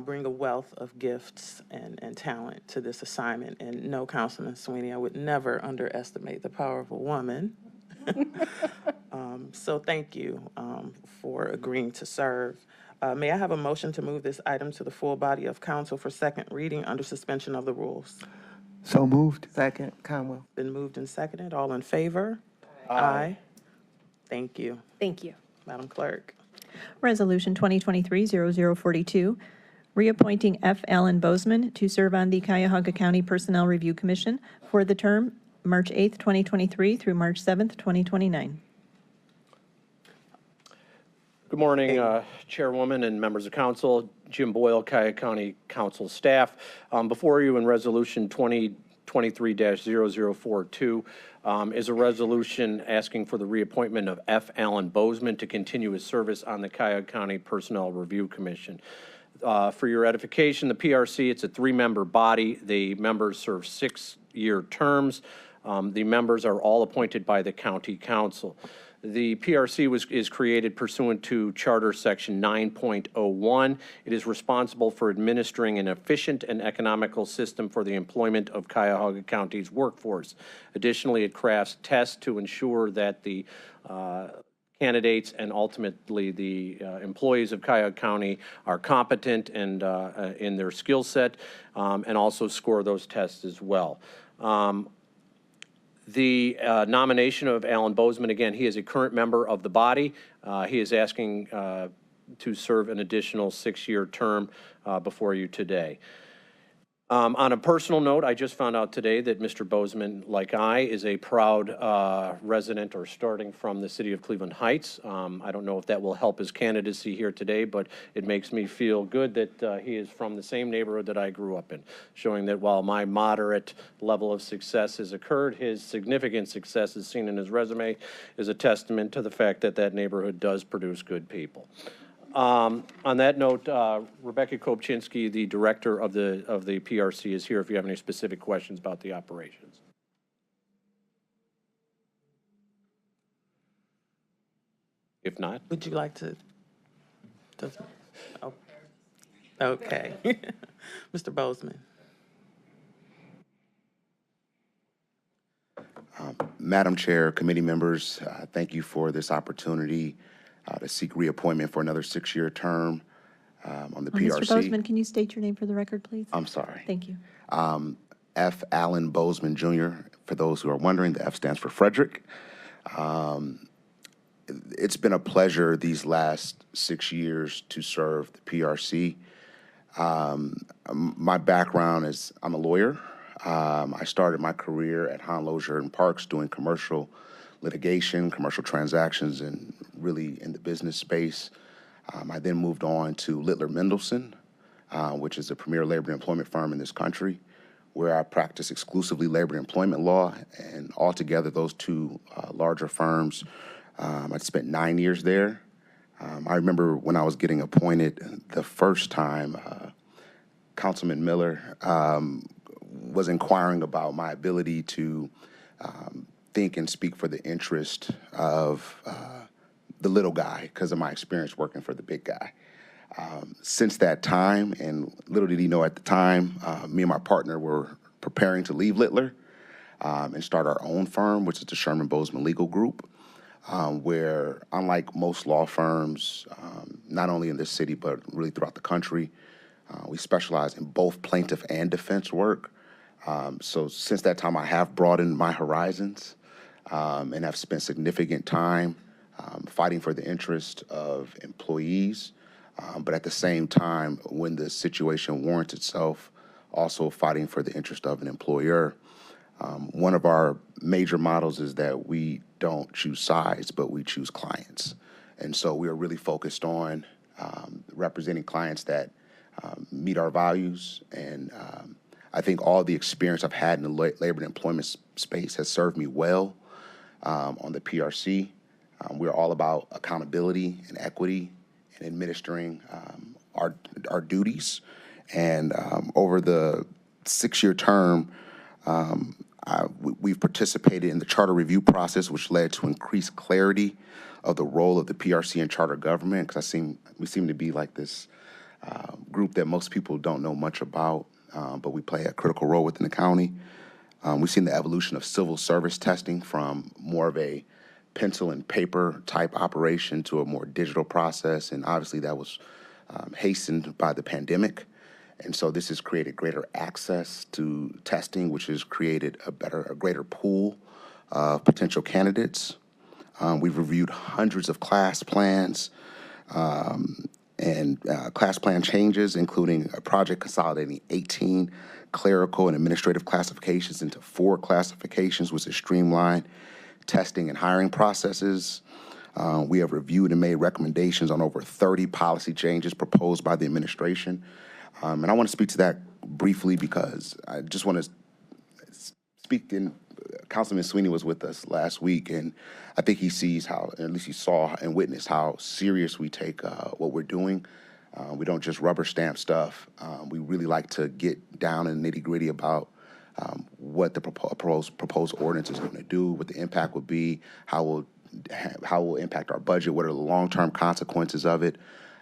bring a wealth of gifts and talent to this assignment. And no, Councilman Sweeney, I would never underestimate the power of a woman. So thank you for agreeing to serve. May I have a motion to move this item to the full body of council for second reading under suspension of the rules? So moved. Second, Conwell. Been moved and seconded. All in favor? Aye. Thank you. Thank you. Madam Clerk. Resolution 2023-0042, reappointing F. Allen Bozeman to serve on the Cuyahoga County Personnel Review Commission for the term March 8th, 2023 through March 7th, 2029. Good morning, Chairwoman and members of council. Jim Boyle, Cuyahoga County Council staff. Before you in Resolution 2023-0042 is a resolution asking for the reappointment of F. Allen Bozeman to continue his service on the Cuyahoga County Personnel Review Commission. For your edification, the PRC, it's a 3-member body. The members serve 6-year terms. The members are all appointed by the county council. The PRC is created pursuant to Charter Section 9.01. It is responsible for administering an efficient and economical system for the employment of Cuyahoga County's workforce. Additionally, it crafts tests to ensure that the candidates and ultimately the employees of Cuyahoga County are competent and in their skill set, and also score those tests as well. The nomination of Alan Bozeman, again, he is a current member of the body. He is asking to serve an additional 6-year term before you today. On a personal note, I just found out today that Mr. Bozeman, like I, is a proud resident or starting from the city of Cleveland Heights. I don't know if that will help his candidacy here today, but it makes me feel good that he is from the same neighborhood that I grew up in, showing that while my moderate level of success has occurred, his significant success as seen in his resume is a testament to the fact that that neighborhood does produce good people. On that note, Rebecca Kopczynski, the director of the PRC, is here if you have any specific questions about the operations. If not, Would you like to? Oh, okay. Mr. Bozeman. Madam Chair, committee members, thank you for this opportunity to seek reappointment for another 6-year term on the PRC. Mr. Bozeman, can you state your name for the record, please? I'm sorry. Thank you. F. Allen Bozeman, Jr. For those who are wondering, the F stands for Frederick. It's been a pleasure these last 6 years to serve the PRC. My background is I'm a lawyer. I started my career at Hahn Lozier and Parks doing commercial litigation, commercial transactions, and really in the business space. I then moved on to Littler Mendelson, which is a premier labor and employment firm in this country, where I practice exclusively labor and employment law. And altogether, those two larger firms, I spent 9 years there. I remember when I was getting appointed the first time, Councilman Miller was inquiring about my ability to think and speak for the interest of the little guy because of my experience working for the big guy. Since that time, and little did he know at the time, me and my partner were preparing to leave Littler and start our own firm, which is the Sherman Bozeman Legal Group, where unlike most law firms, not only in this city, but really throughout the country, we specialize in both plaintiff and defense work. So since that time, I have broadened my horizons and have spent significant time fighting for the interest of employees, but at the same time, when the situation warrants itself, also fighting for the interest of an employer. One of our major models is that we don't choose sides, but we choose clients. And so we are really focused on representing clients that meet our values. And I think all the experience I've had in the labor and employment space has served me well on the PRC. We're all about accountability and equity and administering our duties. And over the 6-year term, we've participated in the charter review process, which led to increased clarity of the role of the PRC in charter government, because we seem to be like this group that most people don't know much about, but we play a critical role within the county. We've seen the evolution of civil service testing from more of a pencil and paper type operation to a more digital process, and obviously that was hastened by the pandemic. And so this has created greater access to testing, which has created a greater pool of potential candidates. We've reviewed hundreds of class plans and class plan changes, including a project consolidating 18 clerical and administrative classifications into 4 classifications, which has streamlined testing and hiring processes. We have reviewed and made recommendations on over 30 policy changes proposed by the administration. And I want to speak to that briefly because I just want to speak in, Councilman Sweeney was with us last week, and I think he sees how, at least he saw and witnessed how serious we take what we're doing. We don't just rubber stamp stuff. We really like to get down in the nitty gritty about what the proposed ordinance is going to do, what the impact would be, how we'll how it will impact our budget, what are the long-term consequences of it,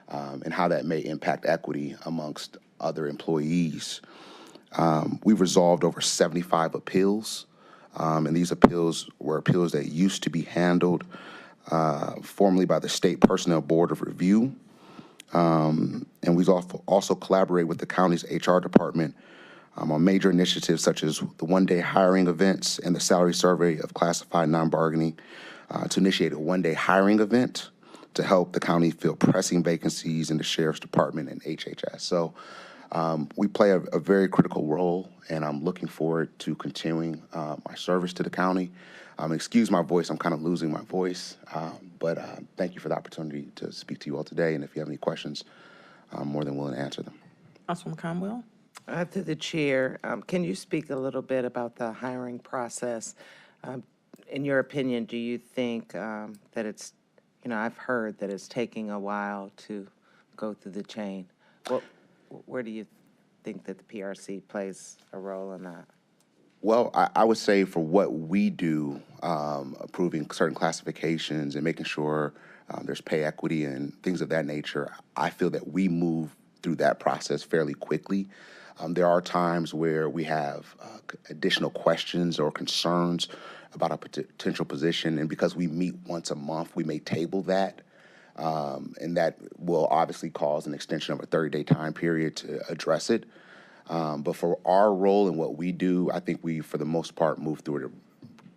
and how that may impact equity amongst other employees. We've resolved over 75 appeals, and these appeals were appeals that used to be handled formerly by the State Personnel Board of Review. And we've also collaborated with the county's HR department on major initiatives such as the one-day hiring events and the salary survey of classified non-bargaining to initiate a one-day hiring event to help the county fill pressing vacancies in the Sheriff's Department and HHS. So we play a very critical role, and I'm looking forward to continuing my service to the county. Excuse my voice, I'm kind of losing my voice, but thank you for the opportunity to speak to you all today, and if you have any questions, I'm more than willing to answer them. Councilwoman Conwell? To the chair, can you speak a little bit about the hiring process? In your opinion, do you think that it's, I've heard that it's taking a while to go through the chain. Where do you think that the PRC plays a role in that? Well, I would say for what we do, approving certain classifications and making sure there's pay equity and things of that nature, I feel that we move through that process fairly quickly. There are times where we have additional questions or concerns about a potential position, and because we meet once a month, we may table that, and that will obviously cause an extension of a 30-day time period to address it. But for our role and what we do, I think we, for the most part, move through it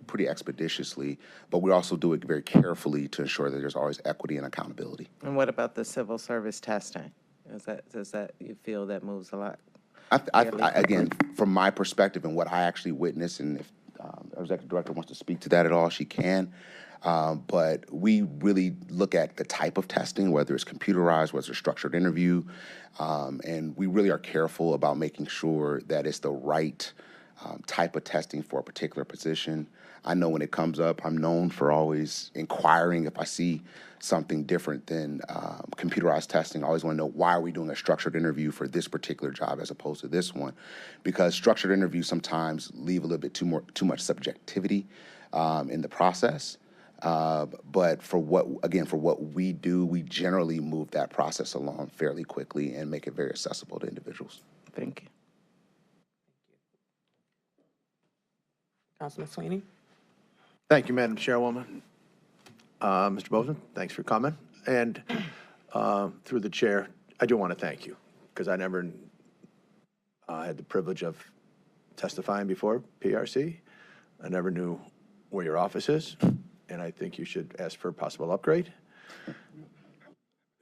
pretty expeditiously, but we also do it very carefully to ensure that there's always equity and accountability. And what about the civil service testing? Does that you feel that moves a lot? Again, from my perspective and what I actually witnessed, and if our executive director wants to speak to that at all, she can. But we really look at the type of testing, whether it's computerized, whether it's structured interview, and we really are careful about making sure that it's the right type of testing for a particular position. I know when it comes up, I'm known for always inquiring if I see something different than computerized testing. I always want to know, why are we doing a structured interview for this particular job as opposed to this one? Because structured interviews sometimes leave a little bit too much subjectivity in the process. But for what we do, we generally move that process along fairly quickly and make it very accessible to individuals. Thank you. Councilman Sweeney? Thank you, Madam Chairwoman. Mr. Bozeman, thanks for coming. And through the chair, I do want to thank you, because I never had the privilege of testifying before PRC. I never knew where your office is, and I think you should ask for a possible upgrade.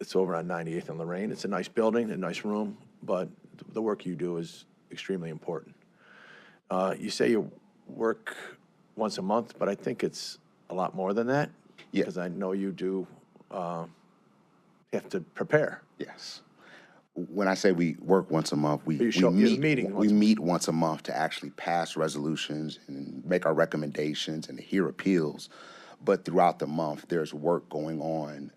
It's over on 98th and Lorraine. It's a nice building, a nice room, but the work you do is extremely important. You say you work once a month, but I think it's a lot more than that. Yeah. Because I know you do have to prepare. Yes. When I say we work once a month, we meet once a month to actually pass resolutions and make our recommendations and hear appeals. But throughout the month, there's work going on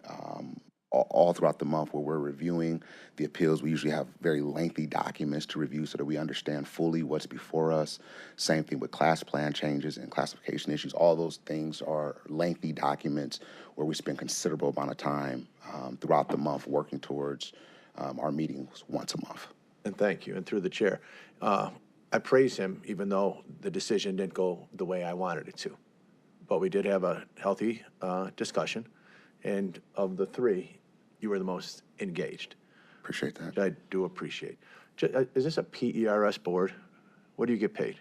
all throughout the month where we're reviewing the appeals. We usually have very lengthy documents to review so that we understand fully what's before us. Same thing with class plan changes and classification issues. All those things are lengthy documents where we spend considerable amount of time throughout the month working towards our meetings once a month. And thank you. And through the chair, I praise him, even though the decision didn't go the way I wanted it to. But we did have a healthy discussion, and of the three, you were the most engaged. Appreciate that. Which I do appreciate. Is this a PERS board? What do you get paid?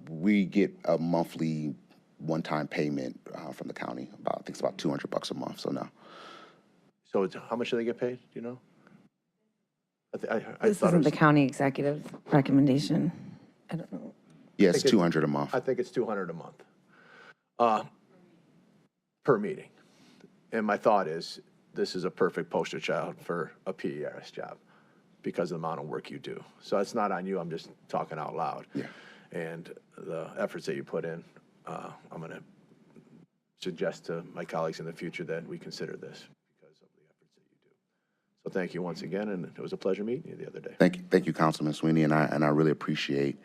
We get a monthly one-time payment from the county. I think it's about $200 a month, so no. So how much do they get paid, do you know? This isn't the county executive recommendation. I don't know. Yeah, it's $200 a month. I think it's $200 a month per meeting. And my thought is, this is a perfect poster child for a PERS job because of the amount of work you do. So it's not on you, I'm just talking out loud. Yeah. And the efforts that you put in, I'm going to suggest to my colleagues in the future that we consider this because of the efforts that you do. So thank you once again, and it was a pleasure meeting you the other day. Thank you, Councilman Sweeney, and I really appreciate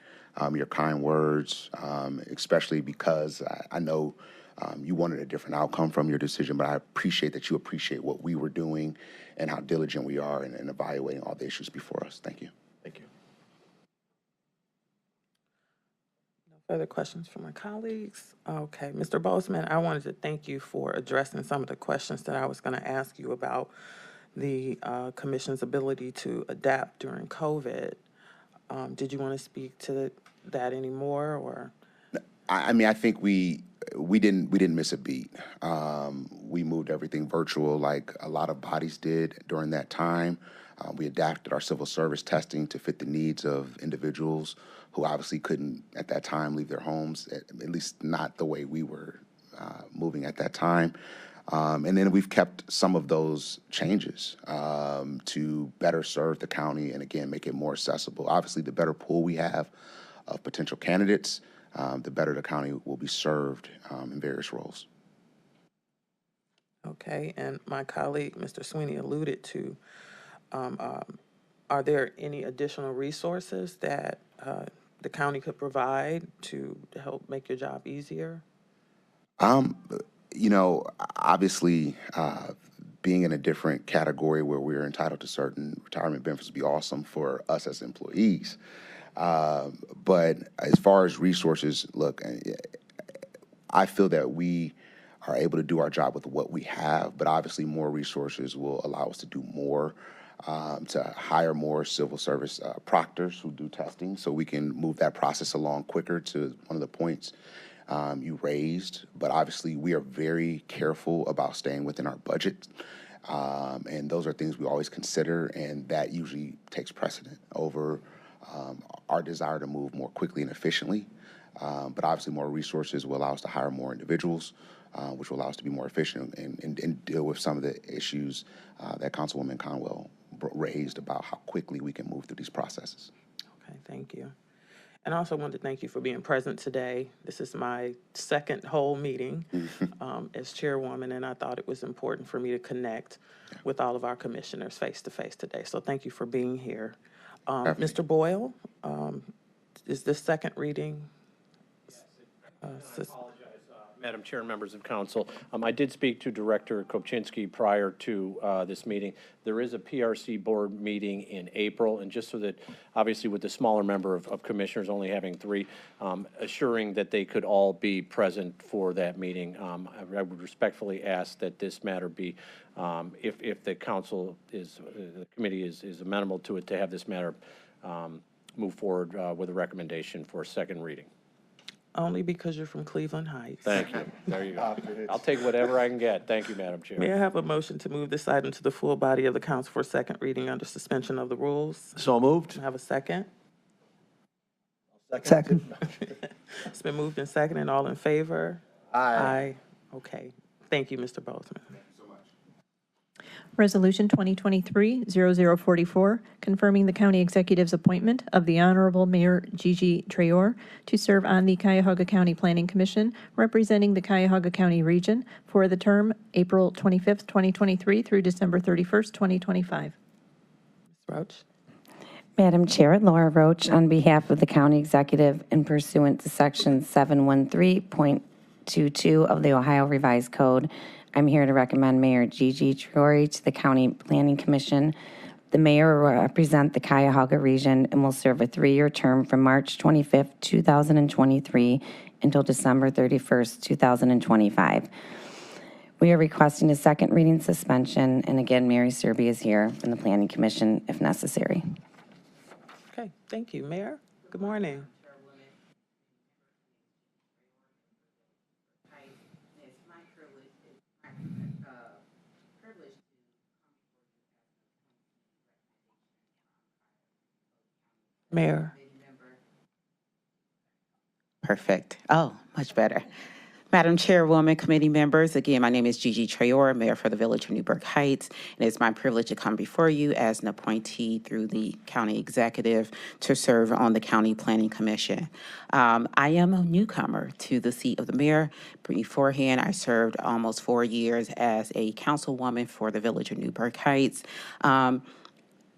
your kind words, especially because I know You wanted a different outcome from your decision, but I appreciate that you appreciate what we were doing and how diligent we are in evaluating all the issues before us. Thank you. Thank you. Further questions from my colleagues? Okay, Mr. Bozeman, I wanted to thank you for addressing some of the questions that I was going to ask you about the commission's ability to adapt during COVID. Did you want to speak to that anymore, or? I mean, I think we didn't miss a beat. We moved everything virtual like a lot of bodies did during that time. We adapted our civil service testing to fit the needs of individuals who obviously couldn't at that time leave their homes, at least not the way we were moving at that time. And then we've kept some of those changes to better serve the county and, again, make it more accessible. Obviously, the better pool we have of potential candidates, the better the county will be served in various roles. Okay, and my colleague, Mr. Sweeney, alluded to, are there any additional resources that the county could provide to help make your job easier? You know, obviously, being in a different category where we're entitled to certain retirement benefits would be awesome for us as employees. But as far as resources, look, I feel that we are able to do our job with what we have, but obviously more resources will allow us to do more, to hire more civil service proctors who do testing so we can move that process along quicker, to one of the points you raised. But obviously we are very careful about staying within our budget. And those are things we always consider, and that usually takes precedent over our desire to move more quickly and efficiently. But obviously more resources will allow us to hire more individuals, which will allow us to be more efficient and deal with some of the issues that Councilwoman Conwell raised about how quickly we can move through these processes. Okay, thank you. And I also wanted to thank you for being present today. This is my second whole meeting as chairwoman, and I thought it was important for me to connect with all of our commissioners face-to-face today. So thank you for being here. Mr. Boyle, is this second reading? Madam Chair and members of council, I did speak to Director Kopczynski prior to this meeting. There is a PRC board meeting in April, and just so that, obviously with the smaller number of commissioners, only having 3, assuring that they could all be present for that meeting, I would respectfully ask that this matter be, if the council is, the committee is amenable to it, to have this matter move forward with a recommendation for second reading. Only because you're from Cleveland Heights. Thank you. There you go. I'll take whatever I can get. Thank you, Madam Chair. May I have a motion to move this item to the full body of the council for second reading under suspension of the rules? So moved. Have a second? Second. It's been moved and seconded. All in favor? Aye. Okay. Thank you, Mr. Bozeman. Resolution 2023-0044, confirming the county executive's appointment of the Honorable Mayor Gigi Traore to serve on the Cuyahoga County Planning Commission, representing the Cuyahoga County region for the term April 25th, 2023 through December 31st, 2025. Ms. Roach? Madam Chair, Laura Roach, on behalf of the county executive and pursuant to Section 713.22 of the Ohio Revised Code, I'm here to recommend Mayor Gigi Traore to the County Planning Commission. The mayor will represent the Cuyahoga region and will serve a 3-year term from March 25th, 2023 until December 31st, 2025. We are requesting a second reading suspension, and again, Mary Serby is here from the Planning Commission if necessary. Okay, thank you. Mayor, good morning. Mayor. Perfect. Oh, much better. Madam Chairwoman, committee members, again, my name is Gigi Traore, Mayor for the Village of Newburgh Heights, and it's my privilege to come before you as an appointee through the county executive to serve on the County Planning Commission. I am a newcomer to the seat of the mayor. Beforehand, I served almost 4 years as a councilwoman for the Village of Newburgh Heights.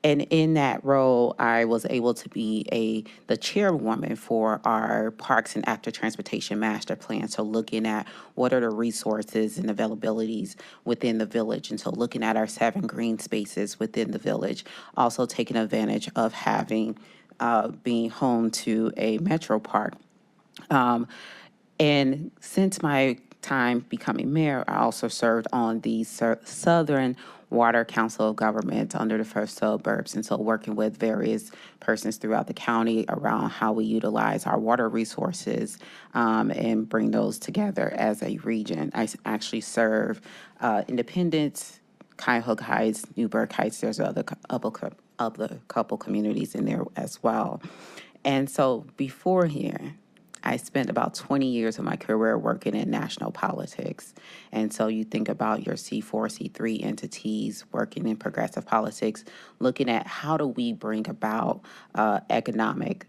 And in that role, I was able to be the chairwoman for our Parks and Active Transportation Master Plan. So looking at what are the resources and availabilities within the village. And so looking at our 7 green spaces within the village, also taking advantage of having, being home to a metro park. And since my time becoming mayor, I also served on the Southern Water Council of Government under the First Suburbs. And so working with various persons throughout the county around how we utilize our water resources and bring those together as a region. I actually serve Independence, Cuyahoga Heights, Newburgh Heights. There's other couple communities in there as well. And so before here, I spent about 20 years of my career working in national politics. And so you think about your C4, C3 entities working in progressive politics, looking at how do we bring about economic,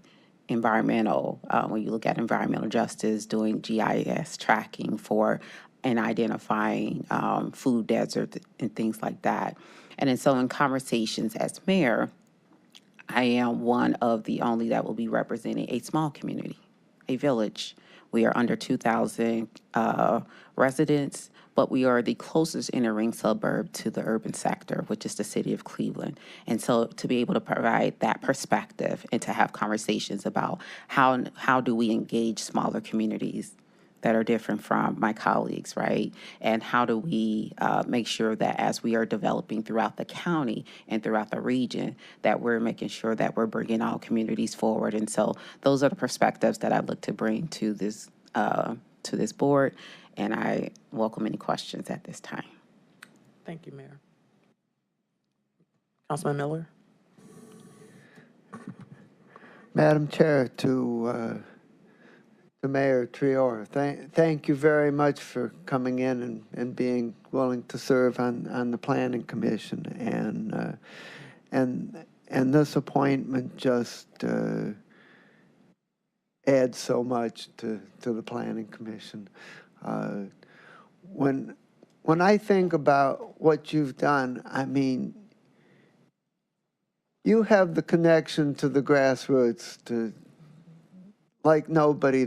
environmental, when you look at environmental justice, doing GIS tracking for and identifying food deserts and things like that. And then so in conversations as mayor, I am one of the only that will be representing a small community, a village. We are under 2,000 residents, but we are the closest inner ring suburb to the urban sector, which is the city of Cleveland. And so to be able to provide that perspective and to have conversations about how do we engage smaller communities that are different from my colleagues, right? And how do we make sure that as we are developing throughout the county and throughout the region, that we're making sure that we're bringing all communities forward. And so those are the perspectives that I look to bring to this board, and I welcome any questions at this time. Thank you, Mayor. Councilman Miller? Madam Chair, to Mayor Triora, thank you very much for coming in and being willing to serve on the Planning Commission. And this appointment just adds so much to the Planning Commission. When I think about what you've done, I mean, you have the connection to the grassroots like nobody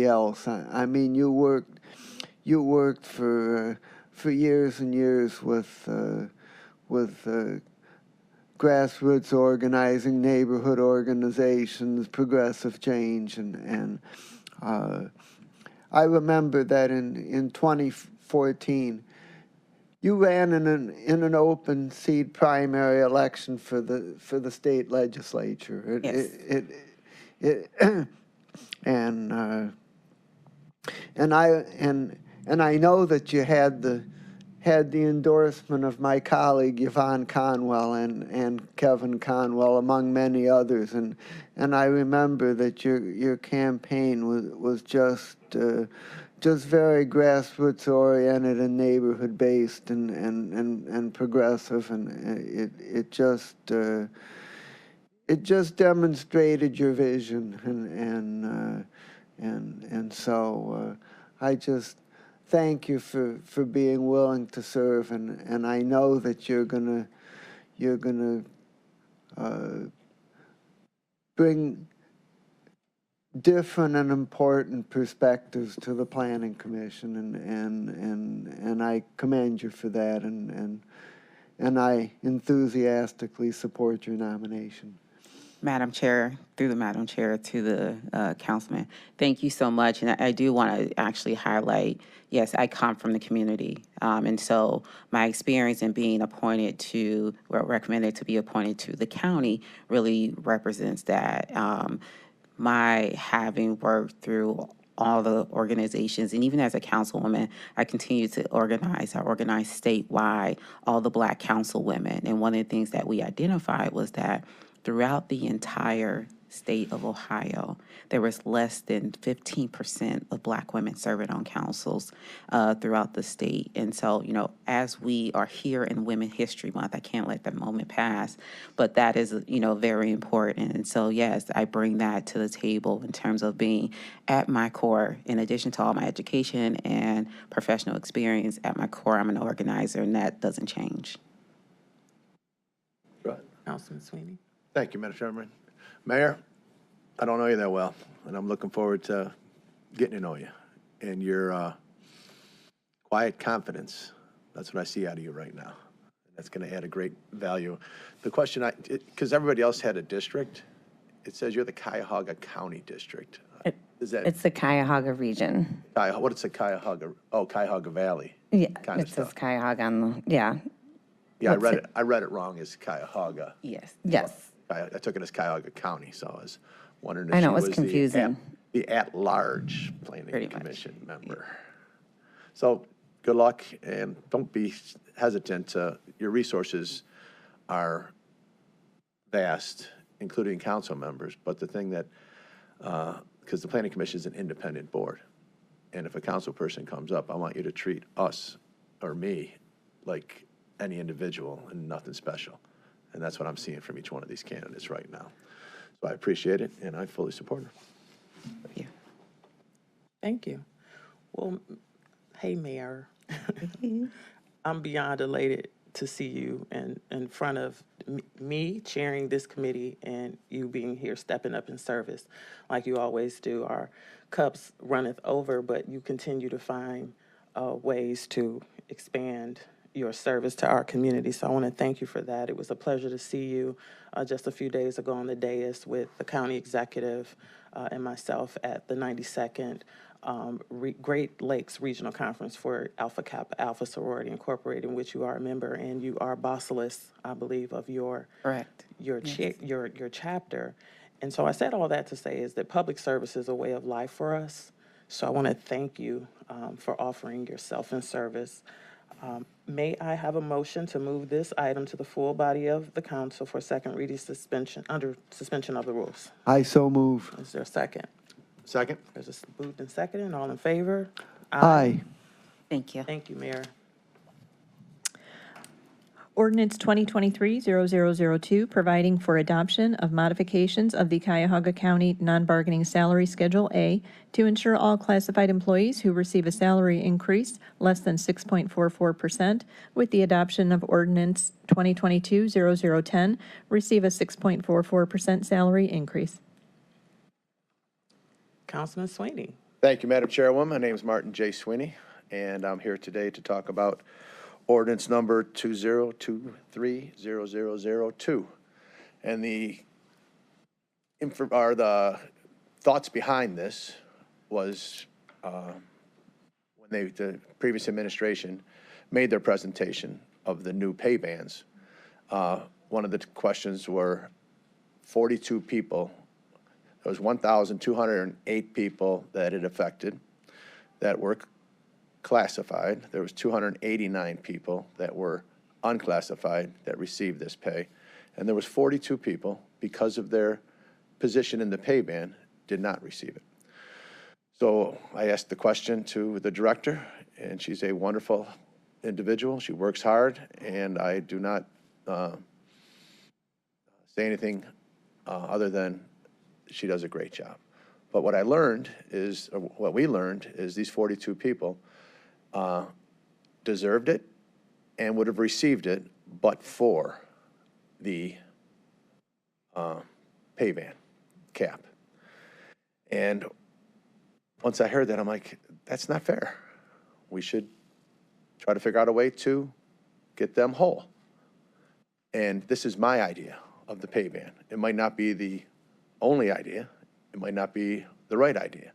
else. I mean, you worked for years and years with grassroots organizing, neighborhood organizations, progressive change, and I remember that in 2014, you ran in an open seat primary election for the state legislature. Yes. And I know that you had the endorsement of my colleague Yvonne Conwell and Kevin Conwell, among many others, and I remember that your campaign was just very grassroots oriented and neighborhood based and progressive, and it just demonstrated your vision, and so I just thank you for being willing to serve, and I know that you're gonna bring different and important perspectives to the Planning Commission, and I commend you for that, and I enthusiastically support your nomination. Madam Chair, through the Madam Chair to the councilman, thank you so much. And I do want to actually highlight, yes, I come from the community. And so my experience in being appointed to, or recommended to be appointed to the county really represents that. My having worked through all the organizations, and even as a councilwoman, I continue to organize. I organize statewide, all the Black councilwomen. And one of the things that we identified was that throughout the entire state of Ohio, there was less than 15% of Black women serving on councils throughout the state. And so, you know, as we are here in Women History Month, I can't let that moment pass, but that is, you know, very important. And so, yes, I bring that to the table in terms of being at my core, in addition to all my education and professional experience, at my core, I'm an organizer, and that doesn't change. Go ahead. Councilman Sweeney. Thank you, Madam Chairman. Mayor, I don't know you that well, and I'm looking forward to getting to know you. And your quiet confidence, that's what I see out of you right now. That's going to add a great value. The question, because everybody else had a district, it says you're the Cuyahoga County District. Is that? It's the Cuyahoga region. What is the Cuyahoga? Oh, Cuyahoga Valley. Yeah, kind of it says stuff. Cuyahoga on the, yeah. Yeah, What's it? I read it wrong as Cuyahoga. Yes. Yes. I took it as Cuyahoga County, so I was wondering if I know, she it was was confusing. the at-large planning Pretty much. commission member. So good luck, and don't be hesitant. Your resources are vast, including council members, but the thing that, because the planning commission is an independent board, and if a council person comes up, I want you to treat us or me like any individual and nothing special. And that's what I'm seeing from each one of these candidates right now. So I appreciate it, and I fully support her. Thank you. Well, hey, Mayor. I'm beyond elated to see you in front of me chairing this committee and you being here stepping up in service like you always do. Our cups runneth over, but you continue to find ways to expand your service to our community. So I want to thank you for that. It was a pleasure to see you just a few days ago on the dais with the county executive and myself at the 92nd Great Lakes Regional Conference for Alpha Kappa Alpha Sorority Incorporated, in which you are a member, and you are bossless, I believe, of your Correct. your chapter. And so I said all that to say is that public service is a way of life for us. So I want to thank you for offering yourself in service. May I have a motion to move this item to the full body of the council for second reading suspension, under suspension of the rules? I so move. Is there a second? Second. There's a moved and seconded. All in favor? Aye. Thank you. Thank you, Mayor. Ordinance 2023-0002, providing for adoption of modifications of the Cuyahoga County Non-Bargaining Salary Schedule A to ensure all classified employees who receive a salary increase less than 6.44% with the adoption of Ordinance 2022-0010 receive a 6.44% salary increase. Councilman Sweeney. Thank you, Madam Chairwoman. My name is Martin J. Sweeney, and I'm here today to talk about ordinance number 2023-0002. And the thoughts behind this was when the previous administration made their presentation of the new pay bands. One of the questions were 42 people. There was 1,208 people that it affected that were classified. There was 289 people that were unclassified that received this pay. And there was 42 people, because of their position in the pay band, did not receive it. So I asked the question to the director, and she's a wonderful individual. She works hard, and I do not say anything other than she does a great job. But what I learned is, or what we learned is these 42 people deserved it and would have received it but for the pay band cap. And once I heard that, I'm like, that's not fair. We should try to figure out a way to get them whole. And this is my idea of the pay band. It might not be the only idea. It might not be the right idea.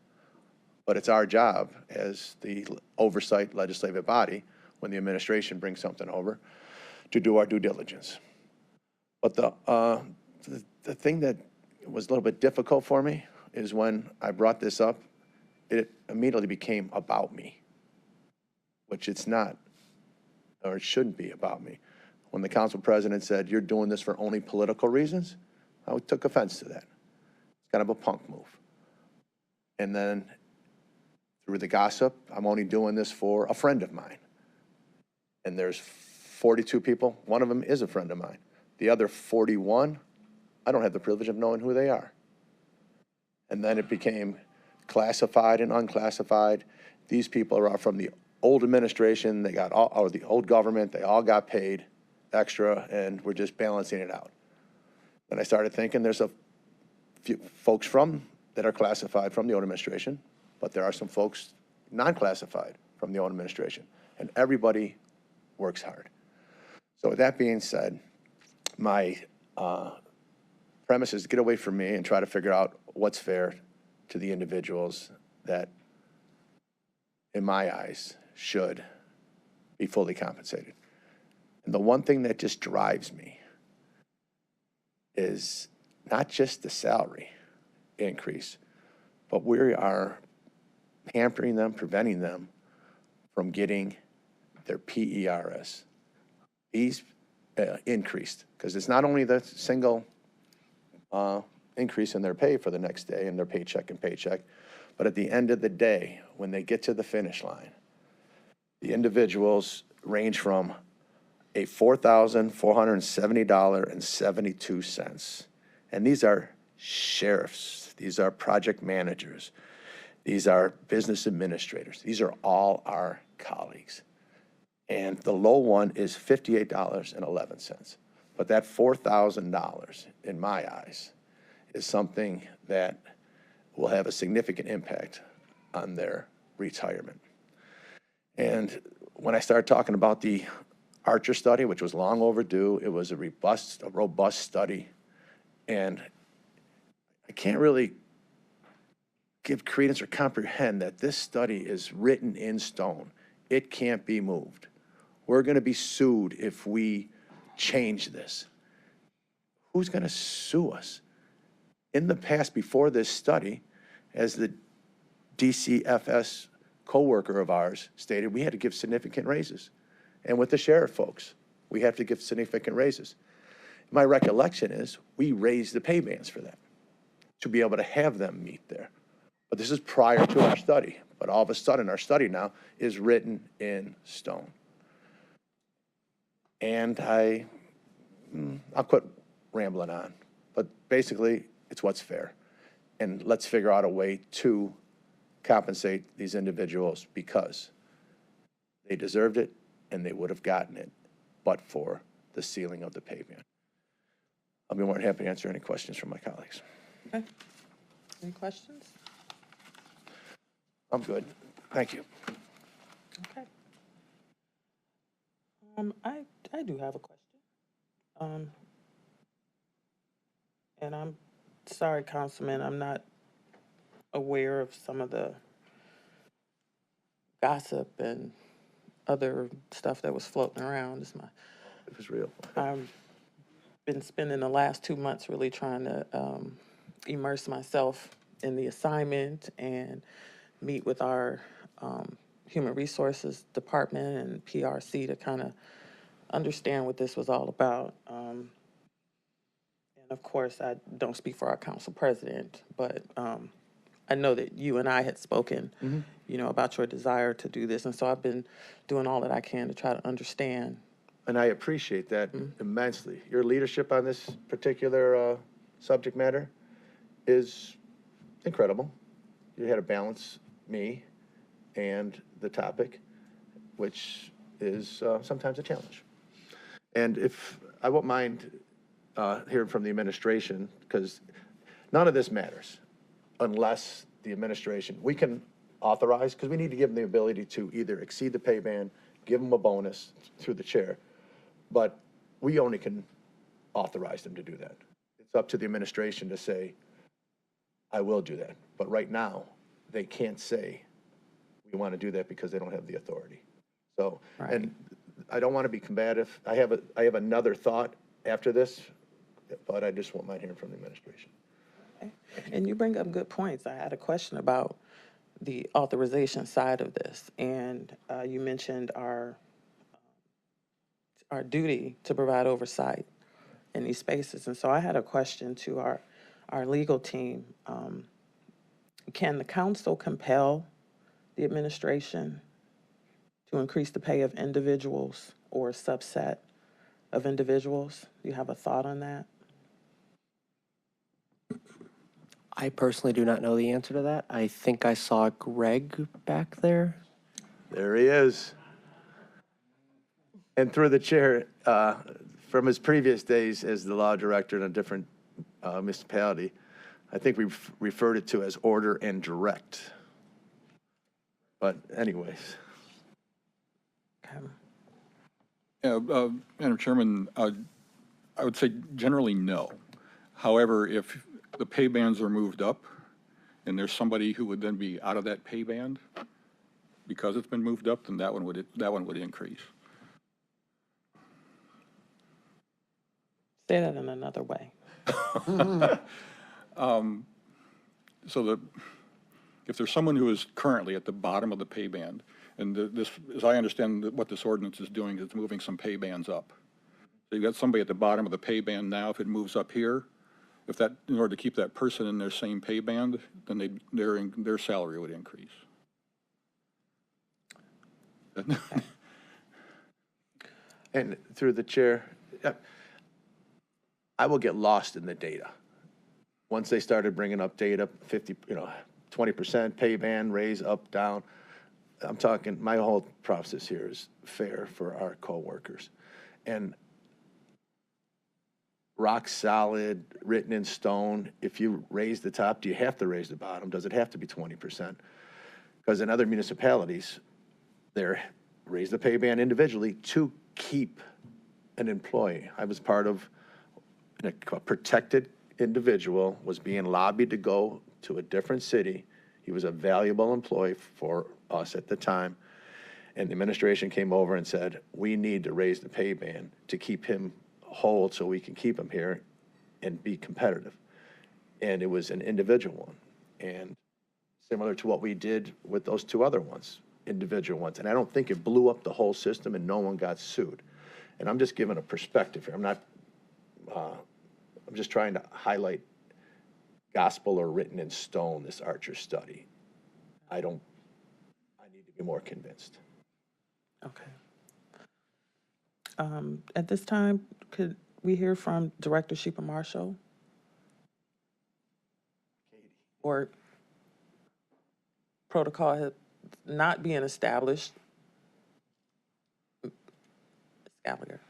But it's our job as the oversight legislative body, when the administration brings something over, to do our due diligence. But the thing that was a little bit difficult for me is when I brought this up, it immediately became about me, which it's not, or it shouldn't be about me. When the council president said, you're doing this for only political reasons, I took offense to that. It's kind of a punk move. And then through the gossip, I'm only doing this for a friend of mine. And there's 42 people, one of them is a friend of mine. The other 41, I don't have the privilege of knowing who they are. And then it became classified and unclassified. These people are from the old administration, they got all, or the old government, they all got paid extra, and we're just balancing it out. And I started thinking there's a few folks that are classified from the old administration, but there are some folks non-classified from the old administration, and everybody works hard. So with that being said, my premise is to get away from me and try to figure out what's fair to the individuals that, in my eyes, should be fully compensated. And the one thing that just drives me is not just the salary increase, but we are hampering them, preventing them from getting their PERS. These increased, because it's not only the single increase in their pay for the next day and their paycheck, but at the end of the day, when they get to the finish line, the individuals range from a $4,470.72. And these are sheriffs, these are project managers, these are business administrators. These are all our colleagues. And the low one is $58.11. But that $4,000, in my eyes, is something that will have a significant impact on their retirement. And when I started talking about the Archer study, which was long overdue, it was a robust study, and I can't really give credence or comprehend that this study is written in stone. It can't be moved. We're going to be sued if we change this. Who's going to sue us? In the past, before this study, as the DCFS coworker of ours stated, we had to give significant raises. And with the sheriff folks, we have to give significant raises. My recollection is we raised the pay bands for that to be able to have them meet there. But this is prior to our study. But all of a sudden, our study now is written in stone. And I'll quit rambling on. But basically, it's what's fair. And let's figure out a way to compensate these individuals because they deserved it and they would have gotten it, but for the ceiling of the pay band. I'll be more than happy to answer any questions from my colleagues. Okay. Any questions? I'm good. Thank you. Okay. I do have a question. And I'm sorry, Councilman, I'm not aware of some of the gossip and other stuff that was floating around. It was real. I've been spending the last 2 months really trying to immerse myself in the assignment and meet with our Human Resources Department and PRC to kind of understand what this was all about. And of course, I don't speak for our council president, but I know that you and I had spoken, you know, about your desire to do this. And so I've been doing all that I can to try to understand. And I appreciate that immensely. Your leadership on this particular subject matter is incredible. You had to balance me and the topic, which is sometimes a challenge. And if I won't mind hearing from the administration, because none of this matters unless the administration, we can authorize, because we need to give them the ability to either exceed the pay band, give them a bonus through the chair, but we only can authorize them to do that. It's up to the administration to say, I will do that. But right now, they can't say, we want to do that because they don't have the authority. So, and I don't want to be combative. I have another thought after this, but I just won't mind hearing from the administration. Okay. And you bring up good points. I had a question about the authorization side of this, and you mentioned our duty to provide oversight in these spaces. And so I had a question to our legal team. Can the council compel the administration to increase the pay of individuals or a subset of individuals? Do you have a thought on that? I personally do not know the answer to that. I think I saw Greg back there. There he is. And through the chair, from his previous days as the law director in a different municipality, I think we've referred it to as order and direct. But anyways. Madam Chairman, I would say generally no. However, if the pay bands are moved up and there's somebody who would then be out of that pay band because it's been moved up, then that one would increase. Say that in another way. So if there's someone who is currently at the bottom of the pay band, and this, as I understand what this ordinance is doing, is moving some pay bands up. So you've got somebody at the bottom of the pay band now. If it moves up here, if that, in order to keep that person in their same pay band, then their salary would increase. And through the chair, I will get lost in the data. Once they started bringing up data, 20% pay band, raise, up, down. I'm talking, my whole process here is fair for our coworkers. And rock solid, written in stone, if you raise the top, do you have to raise the bottom? Does it have to be 20%? Because in other municipalities, they're raise the pay band individually to keep an employee. I was part of a protected individual, was being lobbied to go to a different city. He was a valuable employee for us at the time. And the administration came over and said, we need to raise the pay band to keep him whole so we can keep him here and be competitive. And it was an individual one. And similar to what we did with those two other ones, individual ones. And I don't think it blew up the whole system and no one got sued. And I'm just giving a perspective here. I'm just trying to highlight gospel or written in stone, this Archer study. I need to be more convinced. Okay. At this time, could we hear from Director Sheepa Marshall? Or protocol has not being established. Ms. Gallagher.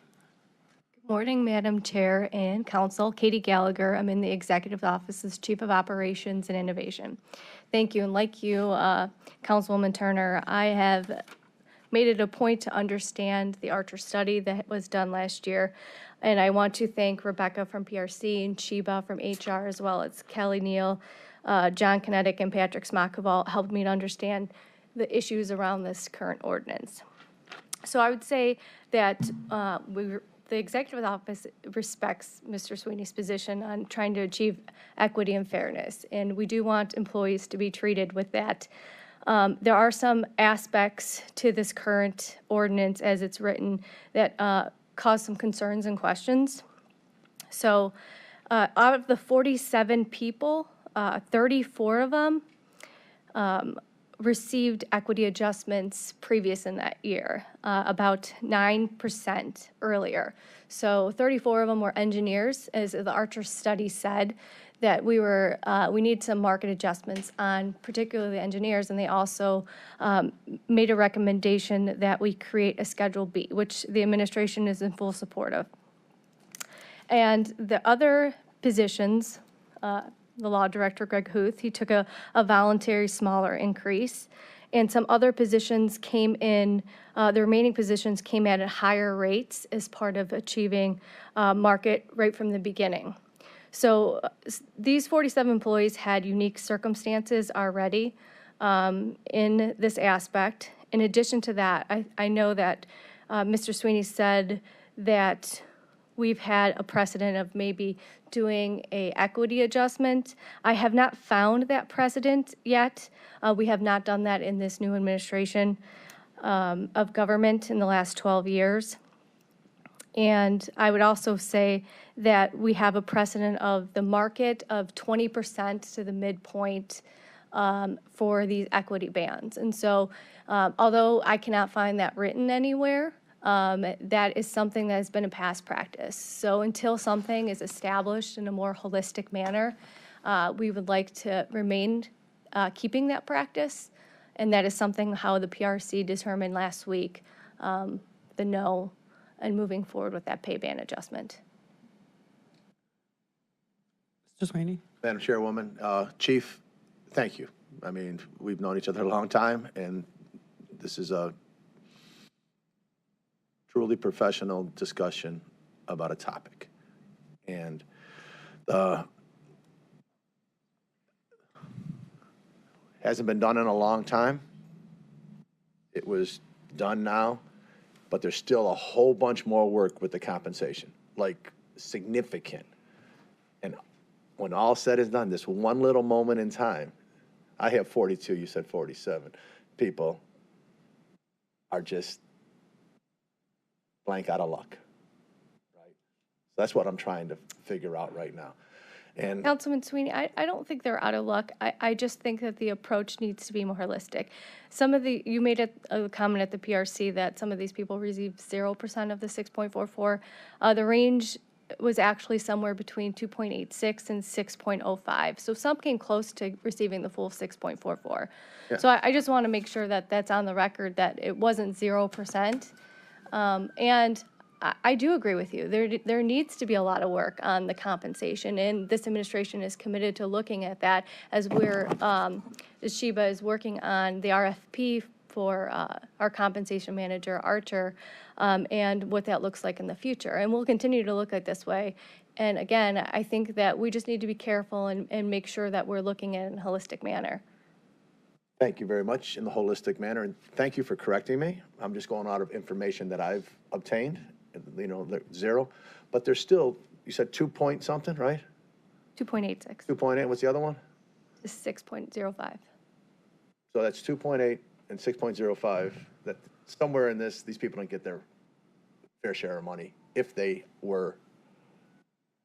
Morning, Madam Chair and Council. Katie Gallagher. I'm in the Executive Office as Chief of Operations and Innovation. Thank you. And like you, Councilwoman Turner, I have made it a point to understand the Archer study that was done last year. And I want to thank Rebecca from PRC and Sheba from HR, as well as Kelly Neal, John Kinetic, and Patrick Smock have all helped me to understand the issues around this current ordinance. So I would say that the Executive Office respects Mr. Sweeney's position on trying to achieve equity and fairness, and we do want employees to be treated with that. There are some aspects to this current ordinance as it's written that cause some concerns and questions. So out of the 47 people, 34 of them received equity adjustments previous in that year, about 9% earlier. So 34 of them were engineers, as the Archer study said, that we need some market adjustments on particularly engineers, and they also made a recommendation that we create a Schedule B, which the administration is in full support of. And the other positions, the law director, Greg Huth, he took a voluntary smaller increase. And some other positions came in, the remaining positions came at higher rates as part of achieving market right from the beginning. So these 47 employees had unique circumstances already in this aspect. In addition to that, I know that Mr. Sweeney said that we've had a precedent of maybe doing a equity adjustment. I have not found that precedent yet. We have not done that in this new administration of government in the last 12 years. And I would also say that we have a precedent of the market of 20% to the midpoint for these equity bands. And so although I cannot find that written anywhere, that is something that has been a past practice. So until something is established in a more holistic manner, we would like to remain keeping that practice. And that is something how the PRC determined last week, the no and moving forward with that pay band adjustment. Mr. Sweeney? Madam Chairwoman, Chief, thank you. I mean, we've known each other a long time, and this is a truly professional discussion about a topic. And hasn't been done in a long time. It was done now, but there's still a whole bunch more work with the compensation, like significant. And when all said is done, this one little moment in time, I have 42, you said 47, people are just blank out of luck, right? So that's what I'm trying to figure out right now. And Councilman Sweeney, I don't think they're out of luck. I just think that the approach needs to be more holistic. You made a comment at the PRC that some of these people received 0% of the 6.44. The range was actually somewhere between 2.86 and 6.05. So some came close to receiving the full 6.44. Yeah. So I just want to make sure that that's on the record, that it wasn't 0%. And I do agree with you. There needs to be a lot of work on the compensation, and this administration is committed to looking at that as as Sheba is working on the RFP for our compensation manager, Archer, and what that looks like in the future. And we'll continue to look at this way. And again, I think that we just need to be careful and make sure that we're looking at it in a holistic manner. thank you very much in the holistic manner, and thank you for correcting me. I'm just going out of information that I've obtained, you know, 0, but there's still, you said 2 point something, right? 2.86 2.8, what's the other one? is 6.05. So that's 2.8 and 6.05, that somewhere in this, these people don't get their fair share of money if they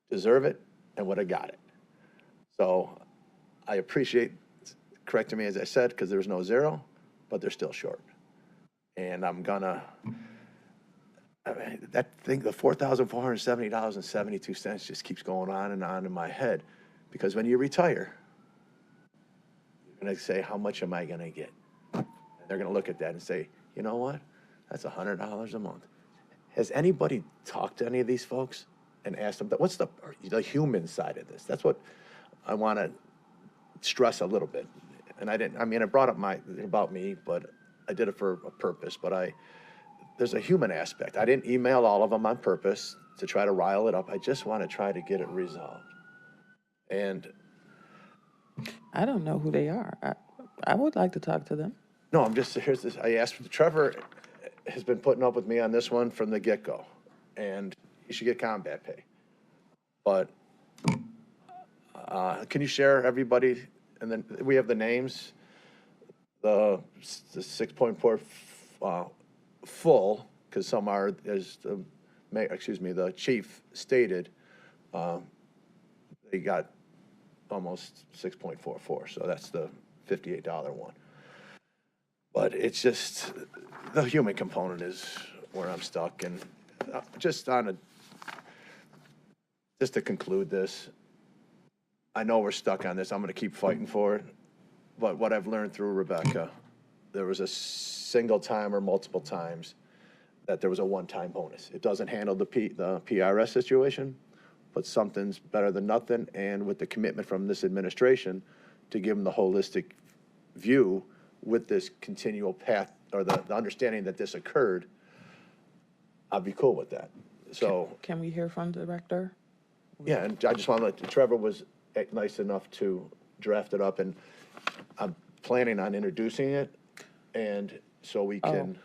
deserve it and would have got it. So I appreciate correcting me, as I said, because there's no 0, but they're still short. And I'm gonna, I mean, that thing, the $4,470.72 just keeps going on in my head, because when you retire, you're gonna say, how much am I gonna get? And they're gonna look at that and say, you know what? That's $100 a month. Has anybody talked to any of these folks and asked them, what's the human side of this? That's what I want to stress a little bit. And I brought up about me, but I did it for a purpose, but there's a human aspect. I didn't email all of them on purpose to try to rile it up. I just want to try to get it resolved. And I don't know who they are. I would like to talk to them. no, here's this. I asked, Trevor has been putting up with me on this one from the get-go, and he should get combat pay. But can you share everybody? And then we have the names, the 6.4 full, because some are, as the chief stated, they got almost 6.44, so that's the $58 one. But it's just, the human component is where I'm stuck. And just to conclude this, I know we're stuck on this. I'm going to keep fighting for it. But what I've learned through Rebecca, there was a single time or multiple times that there was a one-time bonus. It doesn't handle the PRS situation, but something's better than nothing. And with the commitment from this administration to give them the holistic view with this continual path, or the understanding that this occurred, I'd be cool with that. So Can we hear from the director? yeah, and I just want to let, Trevor was nice enough to draft it up, and I'm planning on introducing it, and so we can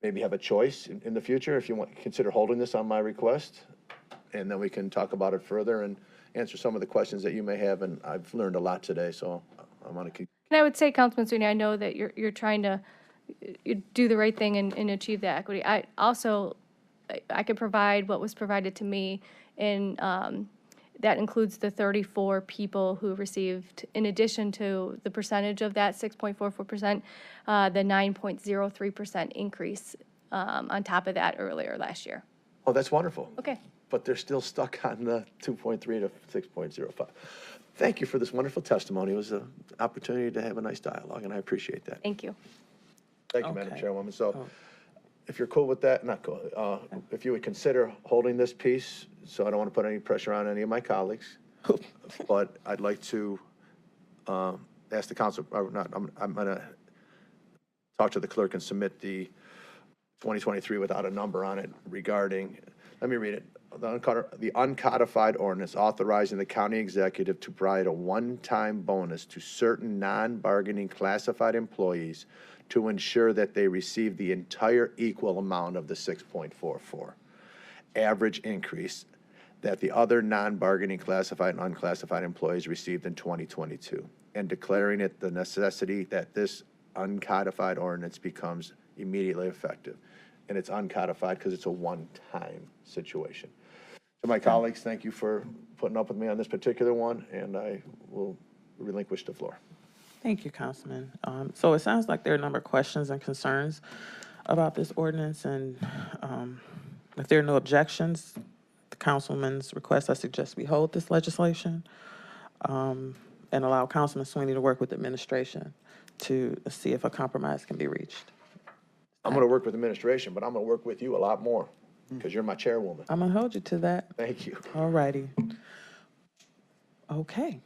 maybe have a choice in the future if you want, consider holding this on my request, and then we can talk about it further and answer some of the questions that you may have, and I've learned a lot today, so I want to keep. And I would say, Councilman Sweeney, I know that you're trying to do the right thing and achieve that equity. I could provide what was provided to me in, that includes the 34 people who received, in addition to the percentage of that 6.44%, the 9.03% increase on top of that earlier last year. Oh, that's wonderful. Okay. But they're still stuck on the 2.3 to 6.05. Thank you for this wonderful testimony. It was an opportunity to have a nice dialogue, and I appreciate that. Thank you. Thank you, Madam Chairwoman. So if you're cool with that, not cool, if you would consider holding this piece, so I don't want to put any pressure on any of my colleagues, but I'd like to ask the council, or not, I'm going to talk to the clerk and submit the 2023 without a number on it regarding, let me read it. The uncodified ordinance authorizing the county executive to provide a one-time bonus to certain non-bargaining classified employees to ensure that they receive the entire equal amount of the 6.44 average increase that the other non-bargaining classified and unclassified employees received in 2022, and declaring it the necessity that this uncodified ordinance becomes immediately effective. And it's uncodified because it's a one-time situation. To my colleagues, thank you for putting up with me on this particular one, and I will relinquish the floor. Thank you, Councilman. So it sounds like there are a number of questions and concerns about this ordinance, and if there are no objections, the councilman's request, I suggest we hold this legislation and allow Councilman Sweeney to work with administration to see if a compromise can be reached. I'm going to work with administration, but I'm going to work with you a lot more because you're my chairwoman. I'm going to hold you to that. Thank you. All righty. Okay.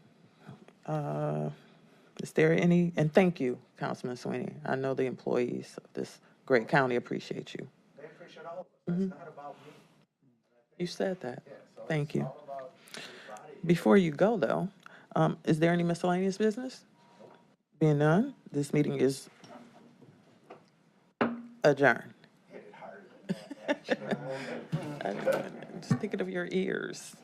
Is there any, and thank you, Councilman Sweeney. I know the employees of this great county appreciate you. They appreciate all of us. It's not about me. You said that. Thank you. Before you go, though, is there any miscellaneous business? Being none, this meeting is adjourned. I know, just thinking of your ears.